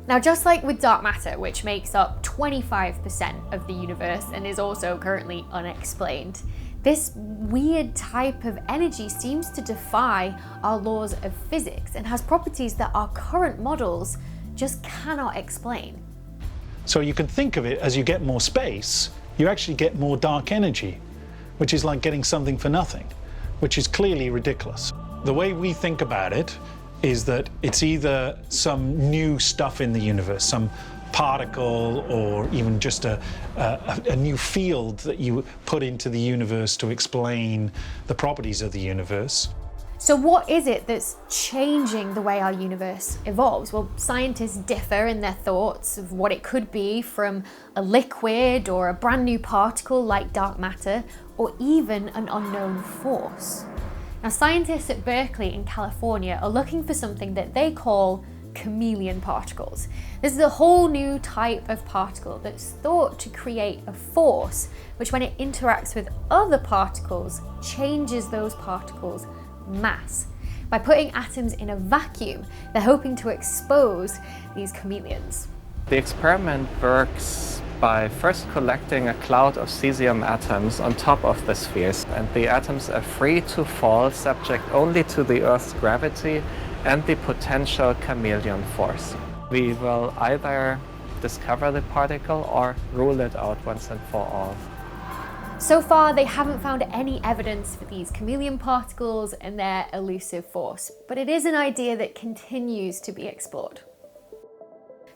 Now, just like with dark matter, which makes up 25% of the universe and is also currently unexplained, this weird type of energy seems to defy our laws of physics and has properties that our current models just cannot explain. So you can think of it as you get more space, you actually get more dark energy, which is like getting something for nothing, which is clearly ridiculous. The way we think about it is that it's either some new stuff in the universe, some particle, or even just a new field that you put into the universe to explain the properties of the universe. So what is it that's changing the way our universe evolves? Well, scientists differ in their thoughts of what it could be, from a liquid or a brand new particle like dark matter, or even an unknown force. Now, scientists at Berkeley in California are looking for something that they call chameleon particles. This is a whole new type of particle that's thought to create a force, which when it interacts with other particles, changes those particles' mass. By putting atoms in a vacuum, they're hoping to expose these chameleons. The experiment works by first collecting a cloud of cesium atoms on top of the spheres, and the atoms are free to fall, subject only to the Earth's gravity and the potential chameleon force. We will either discover the particle or rule it out once and for all. So far, they haven't found any evidence for these chameleon particles and their elusive force, but it is an idea that continues to be explored.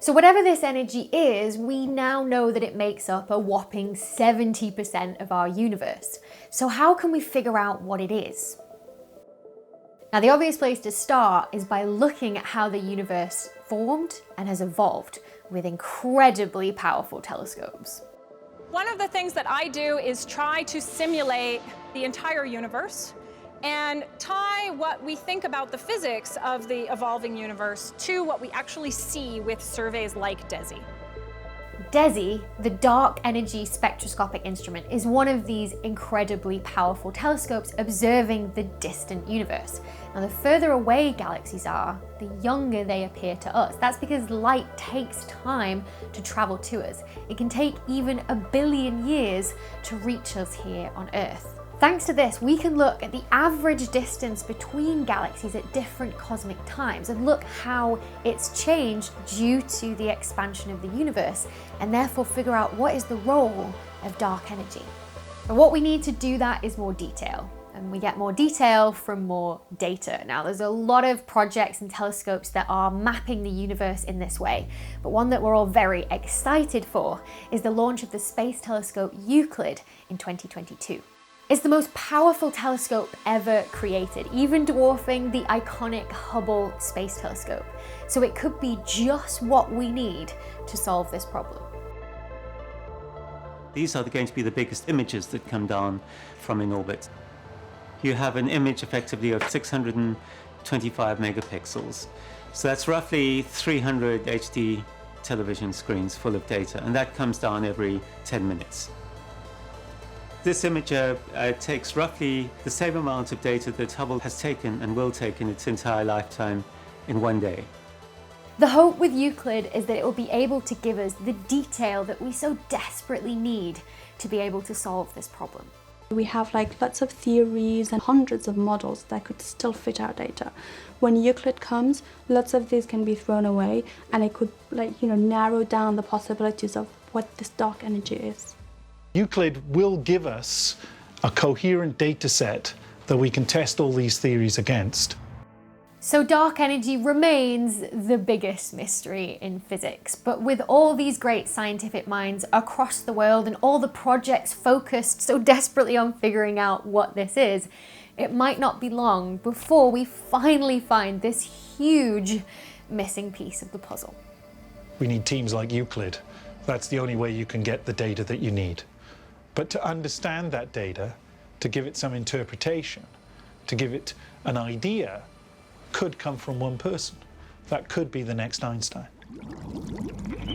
So whatever this energy is, we now know that it makes up a whopping 70% of our universe. So how can we figure out what it is? Now, the obvious place to start is by looking at how the universe formed and has evolved with incredibly powerful telescopes. One of the things that I do is try to simulate the entire universe and tie what we think about the physics of the evolving universe to what we actually see with surveys like DESI. DESI, the Dark Energy Spectroscopic Instrument, is one of these incredibly powerful telescopes observing the distant universe. Now, the further away galaxies are, the younger they appear to us. That's because light takes time to travel to us. It can take even 1 billion years to reach us here on Earth. Thanks to this, we can look at the average distance between galaxies at different cosmic times and look how it's changed due to the expansion of the universe, and therefore figure out what is the role of dark energy. But what we need to do that is more detail. And we get more detail from more data. Now, there's a lot of projects and telescopes that are mapping the universe in this way, but one that we're all very excited for is the launch of the space telescope Euclid in 2022. It's the most powerful telescope ever created, even dwarfing the iconic Hubble Space Telescope. So it could be just what we need to solve this problem. These are going to be the biggest images that come down from in orbit. You have an image effectively of 625 megapixels. So that's roughly 300 HD television screens full of data, and that comes down every 10 minutes. This image takes roughly the same amount of data that Hubble has taken and will take in its entire lifetime in one day. The hope with Euclid is that it will be able to give us the detail that we so desperately need to be able to solve this problem. We have lots of theories and hundreds of models that could still fit our data. When Euclid comes, lots of these can be thrown away, and it could narrow down the possibilities of what this dark energy is. Euclid will give us a coherent data set that we can test all these theories against. So dark energy remains the biggest mystery in physics, but with all these great scientific minds across the world and all the projects focused so desperately on figuring out what this is, it might not be long before we finally find this huge missing piece of the puzzle. We need teams like Euclid. That's the only way you can get the data that you need. But to understand that data, to give it some interpretation, to give it an idea, could come from one person. That could be the next Einstein.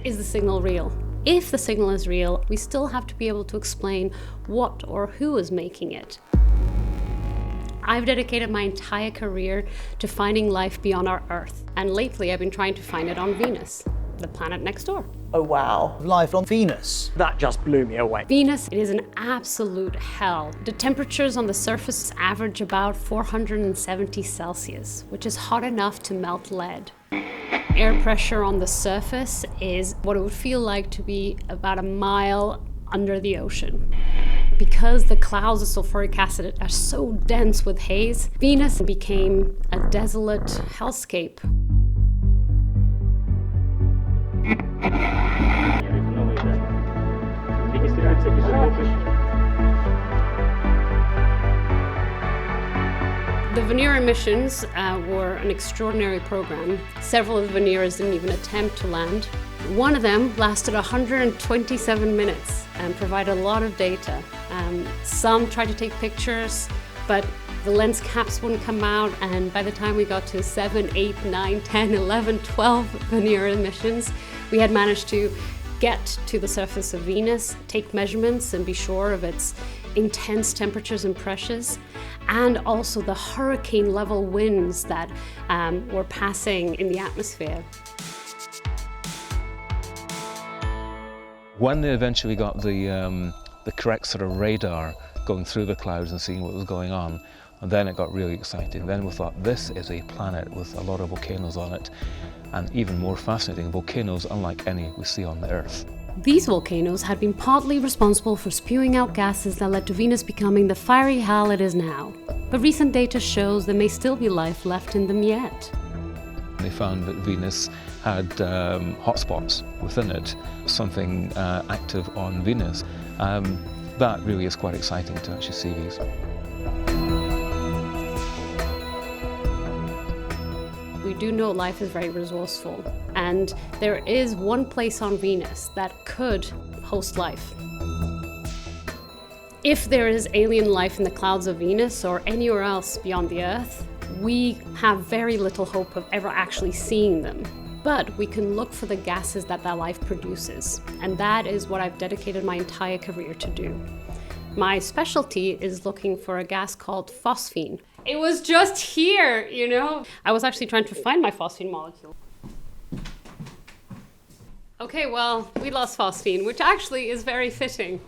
Is the signal real? If the signal is real, we still have to be able to explain what or who is making it. I've dedicated my entire career to finding life beyond our Earth, and lately I've been trying to find it on Venus, the planet next door. Oh wow, life on Venus. That just blew me away. Venus, it is an absolute hell. The temperatures on the surface average about 470 Celsius, which is hot enough to melt lead. Air pressure on the surface is what it would feel like to be about a mile under the ocean. Because the clouds of sulfuric acid are so dense with haze, Venus became a desolate hellscape. The Veneer missions were an extraordinary program. Several of the Veneers didn't even attempt to land. One of them lasted 127 minutes and provided a lot of data. Some tried to take pictures, but the lens caps wouldn't come out, and by the time we got to 7, 8, 9, 10, 11, 12 Veneer missions, we had managed to get to the surface of Venus, take measurements and be sure of its intense temperatures and pressures, and also the hurricane level winds that were passing in the atmosphere. When they eventually got the correct sort of radar going through the clouds and seeing what was going on, and then it got really exciting. Then we thought, this is a planet with a lot of volcanoes on it, and even more fascinating, volcanoes unlike any we see on the Earth. These volcanoes had been partly responsible for spewing out gases that led to Venus becoming the fiery hell it is now. But recent data shows there may still be life left in them yet. They found that Venus had hotspots within it, something active on Venus. That really is quite exciting to actually see these. We do know life is very resourceful, and there is one place on Venus that could host life. If there is alien life in the clouds of Venus or anywhere else beyond the Earth, we have very little hope of ever actually seeing them. But we can look for the gases that life produces, and that is what I've dedicated my entire career to do. My specialty is looking for a gas called phosphine. It was just here, you know? I was actually trying to find my phosphine molecule. Okay, well, we lost phosphine, which actually is very fitting.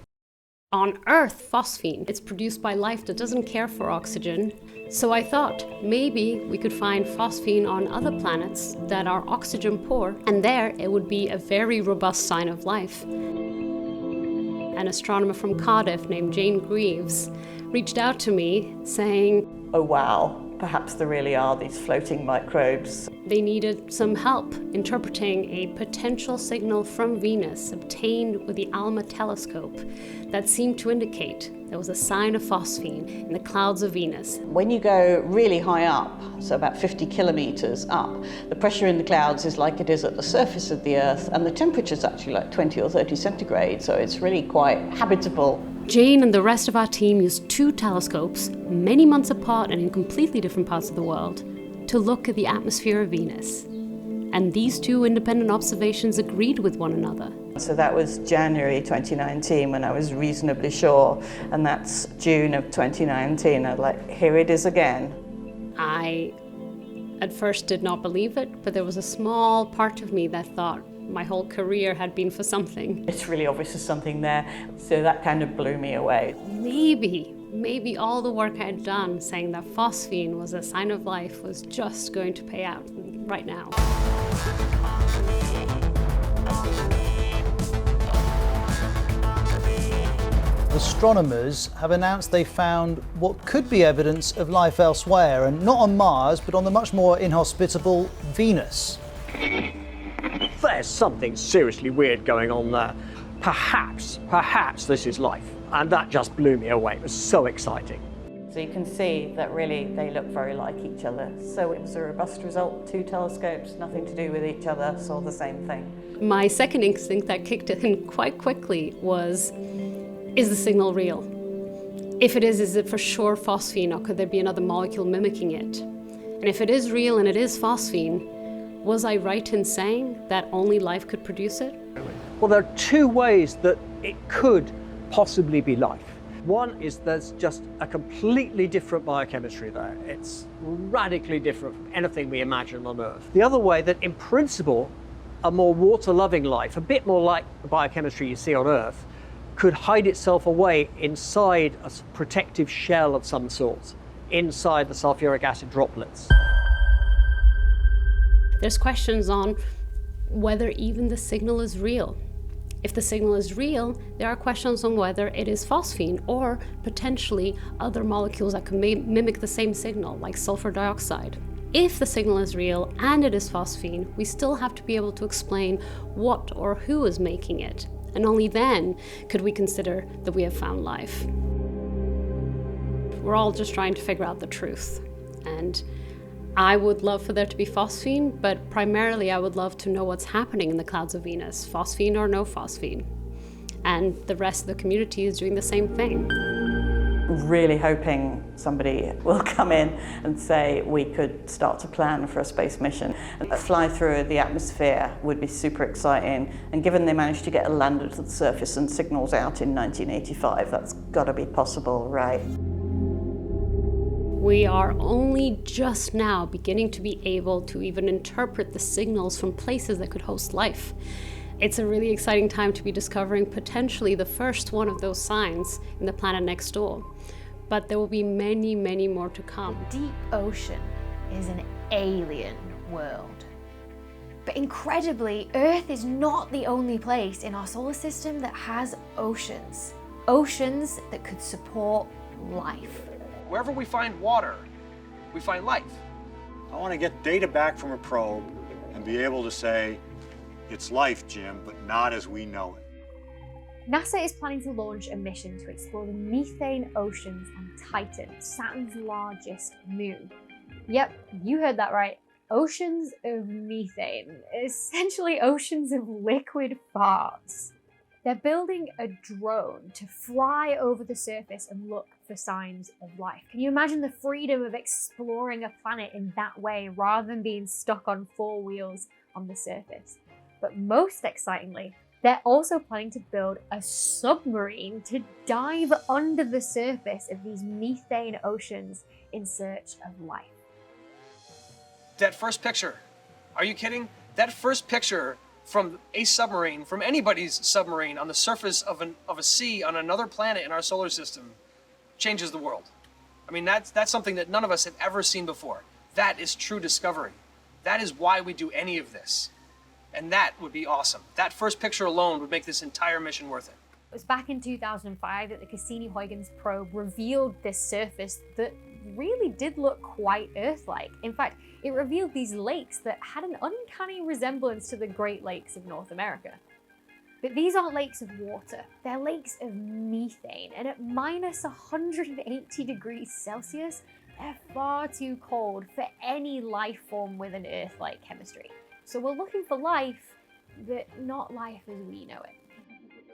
On Earth, phosphine, it's produced by life that doesn't care for oxygen. So I thought maybe we could find phosphine on other planets that are oxygen poor, and there it would be a very robust sign of life. An astronomer from Cardiff named Jane Greaves reached out to me saying, "Oh wow, perhaps there really are these floating microbes." They needed some help interpreting a potential signal from Venus obtained with the ALMA telescope that seemed to indicate there was a sign of phosphine in the clouds of Venus. When you go really high up, so about 50 kilometers up, the pressure in the clouds is like it is at the surface of the Earth, and the temperature is actually like 20 or 30 centigrade, so it's really quite habitable. Jane and the rest of our team used 2 telescopes, many months apart and in completely different parts of the world, to look at the atmosphere of Venus. And these 2 independent observations agreed with one another. So that was January 2019 when I was reasonably sure, and that's June of 2019. I was like, here it is again. I at first did not believe it, but there was a small part of me that thought my whole career had been for something. It's really obvious there's something there, so that kind of blew me away. Maybe all the work I had done saying that phosphine was a sign of life was just going to pay out right now. Astronomers have announced they found what could be evidence of life elsewhere, and not on Mars, but on the much more inhospitable Venus. There's something seriously weird going on there. Perhaps this is life. And that just blew me away. It was so exciting. So you can see that really they look very like each other. So it was a robust result. 2 telescopes, nothing to do with each other, saw the same thing. My second instinct that kicked in quite quickly was, is the signal real? If it is it for sure phosphine, or could there be another molecule mimicking it? And if it is real and it is phosphine, was I right in saying that only life could produce it? Well, there are 2 ways that it could possibly be life. One is there's just a completely different biochemistry there. It's radically different from anything we imagine on Earth. The other way, that in principle, a more water-loving life, a bit more like the biochemistry you see on Earth, could hide itself away inside a protective shell of some sort, inside the sulfuric acid droplets. There's questions on whether even the signal is real. If the signal is real, there are questions on whether it is phosphine or potentially other molecules that can mimic the same signal, like sulfur dioxide. If the signal is real and it is phosphine, we still have to be able to explain what or who is making it. And only then could we consider that we have found life. We're all just trying to figure out the truth. And I would love for there to be phosphine, but primarily I would love to know what's happening in the clouds of Venus, phosphine or no phosphine. And the rest of the community is doing the same thing. Really hoping somebody will come in and say we could start to plan for a space mission. A fly through the atmosphere would be super exciting, and given they managed to get a lander to the surface and signals out in 1985, that's got to be possible, right? We are only just now beginning to be able to even interpret the signals from places that could host life. It's a really exciting time to be discovering potentially the first one of those signs in the planet next door. But there will be many, many more to come. The deep ocean is an alien world. But incredibly, Earth is not the only place in our solar system that has oceans. Oceans that could support life. Wherever we find water, we find life. I want to get data back from a probe and be able to say, it's life, Jim, but not as we know it. NASA is planning to launch a mission to explore the methane oceans on Titan, Saturn's largest moon. Yep, you heard that right. Oceans of methane, essentially oceans of liquid farts. They're building a drone to fly over the surface and look for signs of life. Can you imagine the freedom of exploring a planet in that way rather than being stuck on 4 wheels on the surface? But most excitingly, They're also planning to build a submarine to dive under the surface of these methane oceans in search of life. That first picture, are you kidding? That first picture from a submarine, from anybody's submarine on the surface of a sea on another planet in our solar system changes the world. I mean, that's something that none of us have ever seen before. That is true discovery. That is why we do any of this. And that would be awesome. That first picture alone would make this entire mission worth it. It was back in 2005 that the Cassini-Huygens probe revealed this surface that really did look quite Earth-like. In fact, it revealed these lakes that had an uncanny resemblance to the Great Lakes of North America. But these aren't lakes of water, they're lakes of methane, and at minus 180 degrees Celsius, they're far too cold for any life form with an Earth-like chemistry. So we're looking for life, but not life as we know it.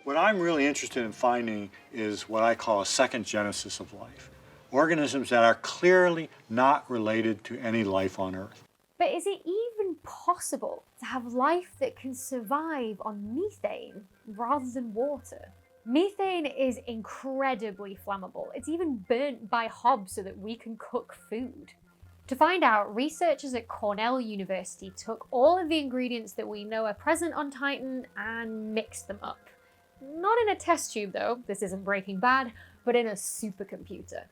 What I'm really interested in finding is what I call a second genesis of life. Organisms that are clearly not related to any life on Earth. But is it even possible to have life that can survive on methane rather than water? Methane is incredibly flammable. It's even burnt by hobs so that we can cook food. To find out, researchers at Cornell University took all of the ingredients that we know are present on Titan and mixed them up. Not in a test tube though, this isn't Breaking Bad, but in a supercomputer.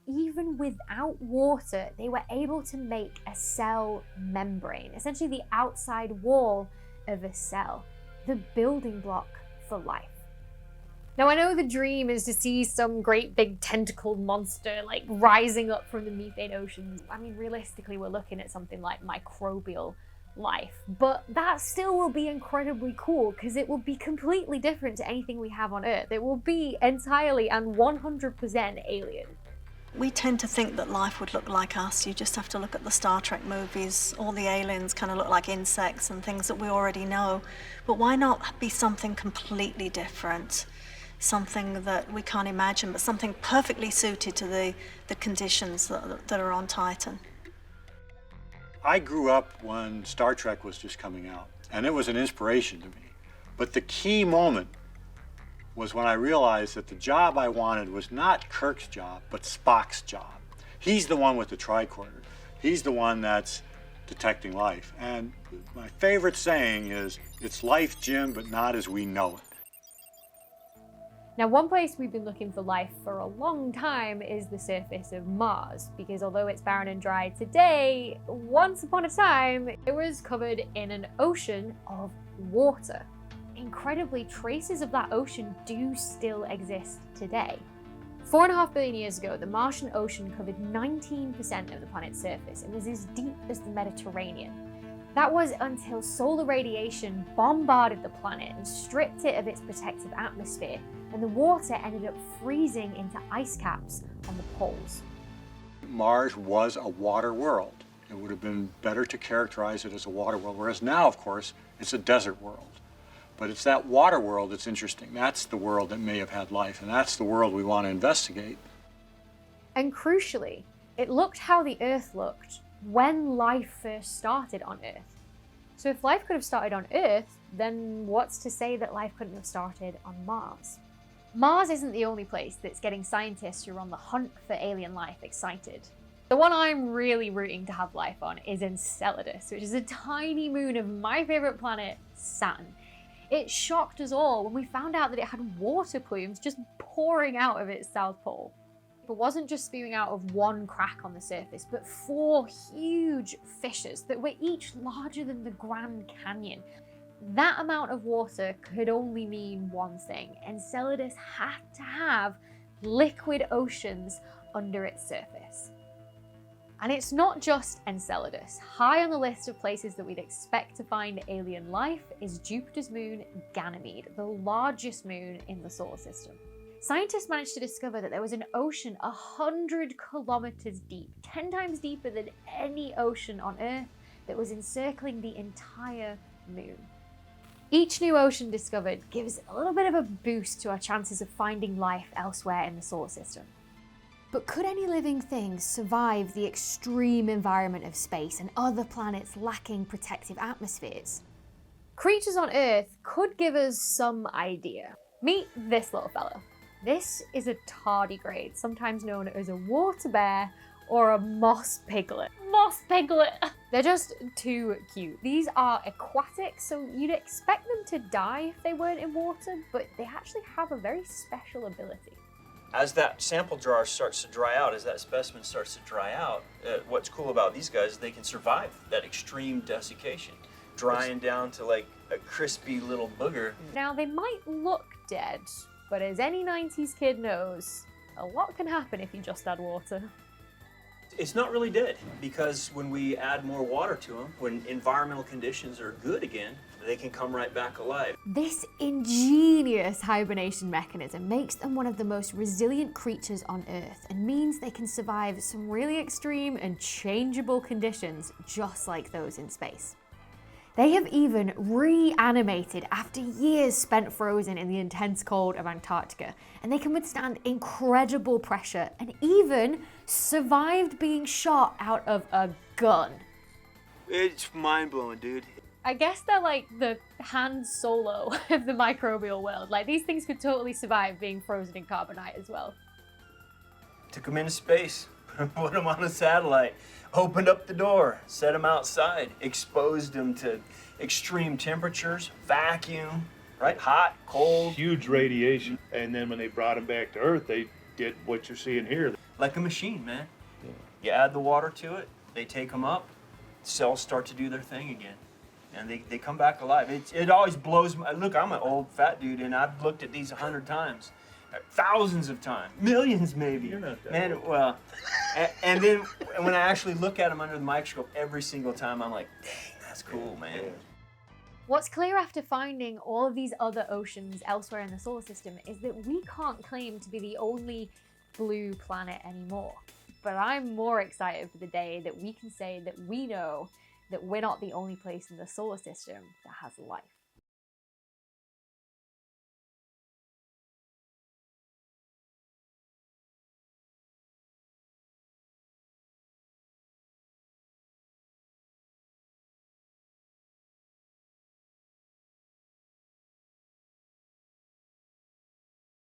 Even without water, they were able to make a cell membrane, essentially the outside wall of a cell, the building block for life. Now I know the dream is to see some great big tentacled monster like rising up from the methane oceans. I mean, realistically, we're looking at something like microbial life, but that still will be incredibly cool because it will be completely different to anything we have on Earth. It will be entirely and 100% alien. We tend to think that life would look like us. You just have to look at the Star Trek movies. All the aliens kind of look like insects and things that we already know. But why not be something completely different? Something that we can't imagine, but something perfectly suited to the conditions that are on Titan. I grew up when Star Trek was just coming out, and it was an inspiration to me. But the key moment was when I realized that the job I wanted was not Kirk's job, but Spock's job. He's the one with the tricorder. He's the one that's detecting life. And my favorite saying is, it's life, Jim, but not as we know it. Now, one place we've been looking for life for a long time is the surface of Mars, because although it's barren and dry today, once upon a time, it was covered in an ocean of water. Incredibly, traces of that ocean do still exist today. 4.5 billion years ago, the Martian Ocean covered 19% of the planet's surface and was as deep as the Mediterranean. That was until solar radiation bombarded the planet and stripped it of its protective atmosphere, and the water ended up freezing into ice caps on the poles. Mars was a water world. It would have been better to characterize it as a water world, whereas now, of course, it's a desert world. But it's that water world that's interesting. That's the world that may have had life, and that's the world we want to investigate. And crucially, it looked how the Earth looked when life first started on Earth. So if life could have started on Earth, then what's to say that life couldn't have started on Mars? Mars isn't the only place that's getting scientists who are on the hunt for alien life excited. The one I'm really rooting to have life on is Enceladus, which is a tiny moon of my favorite planet, Saturn. It shocked us all when we found out that it had water plumes just pouring out of its south pole. It wasn't just spewing out of one crack on the surface, but 4 huge fissures that were each larger than the Grand Canyon. That amount of water could only mean one thing. Enceladus had to have liquid oceans under its surface. And it's not just Enceladus. High on the list of places that we'd expect to find alien life is Jupiter's moon, Ganymede, the largest moon in the solar system. Scientists managed to discover that there was an ocean 100 kilometers deep, 10 times deeper than any ocean on Earth, that was encircling the entire moon. Each new ocean discovered gives a little bit of a boost to our chances of finding life elsewhere in the solar system. But could any living thing survive the extreme environment of space and other planets lacking protective atmospheres? creatures on Earth could give us some idea. Meet this little fella. This is a tardigrade, sometimes known as a water bear or a moss piglet. Moss piglet! They're just too cute. These are aquatic, so you'd expect them to die if they weren't in water, but they actually have a very special ability. As that sample jar starts to dry out, as that specimen starts to dry out, what's cool about these guys is they can survive that extreme desiccation, drying down to like a crispy little booger. Now, they might look dead, but as any 90s kid knows, a lot can happen if you just add water. It's not really dead, because when we add more water to them, when environmental conditions are good again, they can come right back alive. This ingenious hibernation mechanism makes them one of the most resilient creatures on Earth and means they can survive some really extreme and changeable conditions just like those in space. They have even reanimated after years spent frozen in the intense cold of Antarctica, and they can withstand incredible pressure and even survived being shot out of a gun. It's mind-blowing, dude. I guess they're like the Han Solo of the microbial world. Like, these things could totally survive being frozen in carbonite as well. Took them into space, put them on a satellite, opened up the door, set them outside, exposed them to extreme temperatures, vacuum, right? Hot, cold. Huge radiation. And then when they brought them back to Earth, they did what you're seeing here. Like a machine, man. Yeah. You add the water to it, they take them up, cells start to do their thing again. And they come back alive. It always blows my, look, I'm an old fat dude and I've looked at these 100 times, thousands of times, millions maybe. You're not that man, old. well, and then when I actually look at them under the microscope every single time, I'm like, dang, that's cool, man. Yeah. What's clear after finding all of these other oceans elsewhere in the solar system is that we can't claim to be the only blue planet anymore. But I'm more excited for the day that we can say that we know that we're not the only place in the solar system that has life.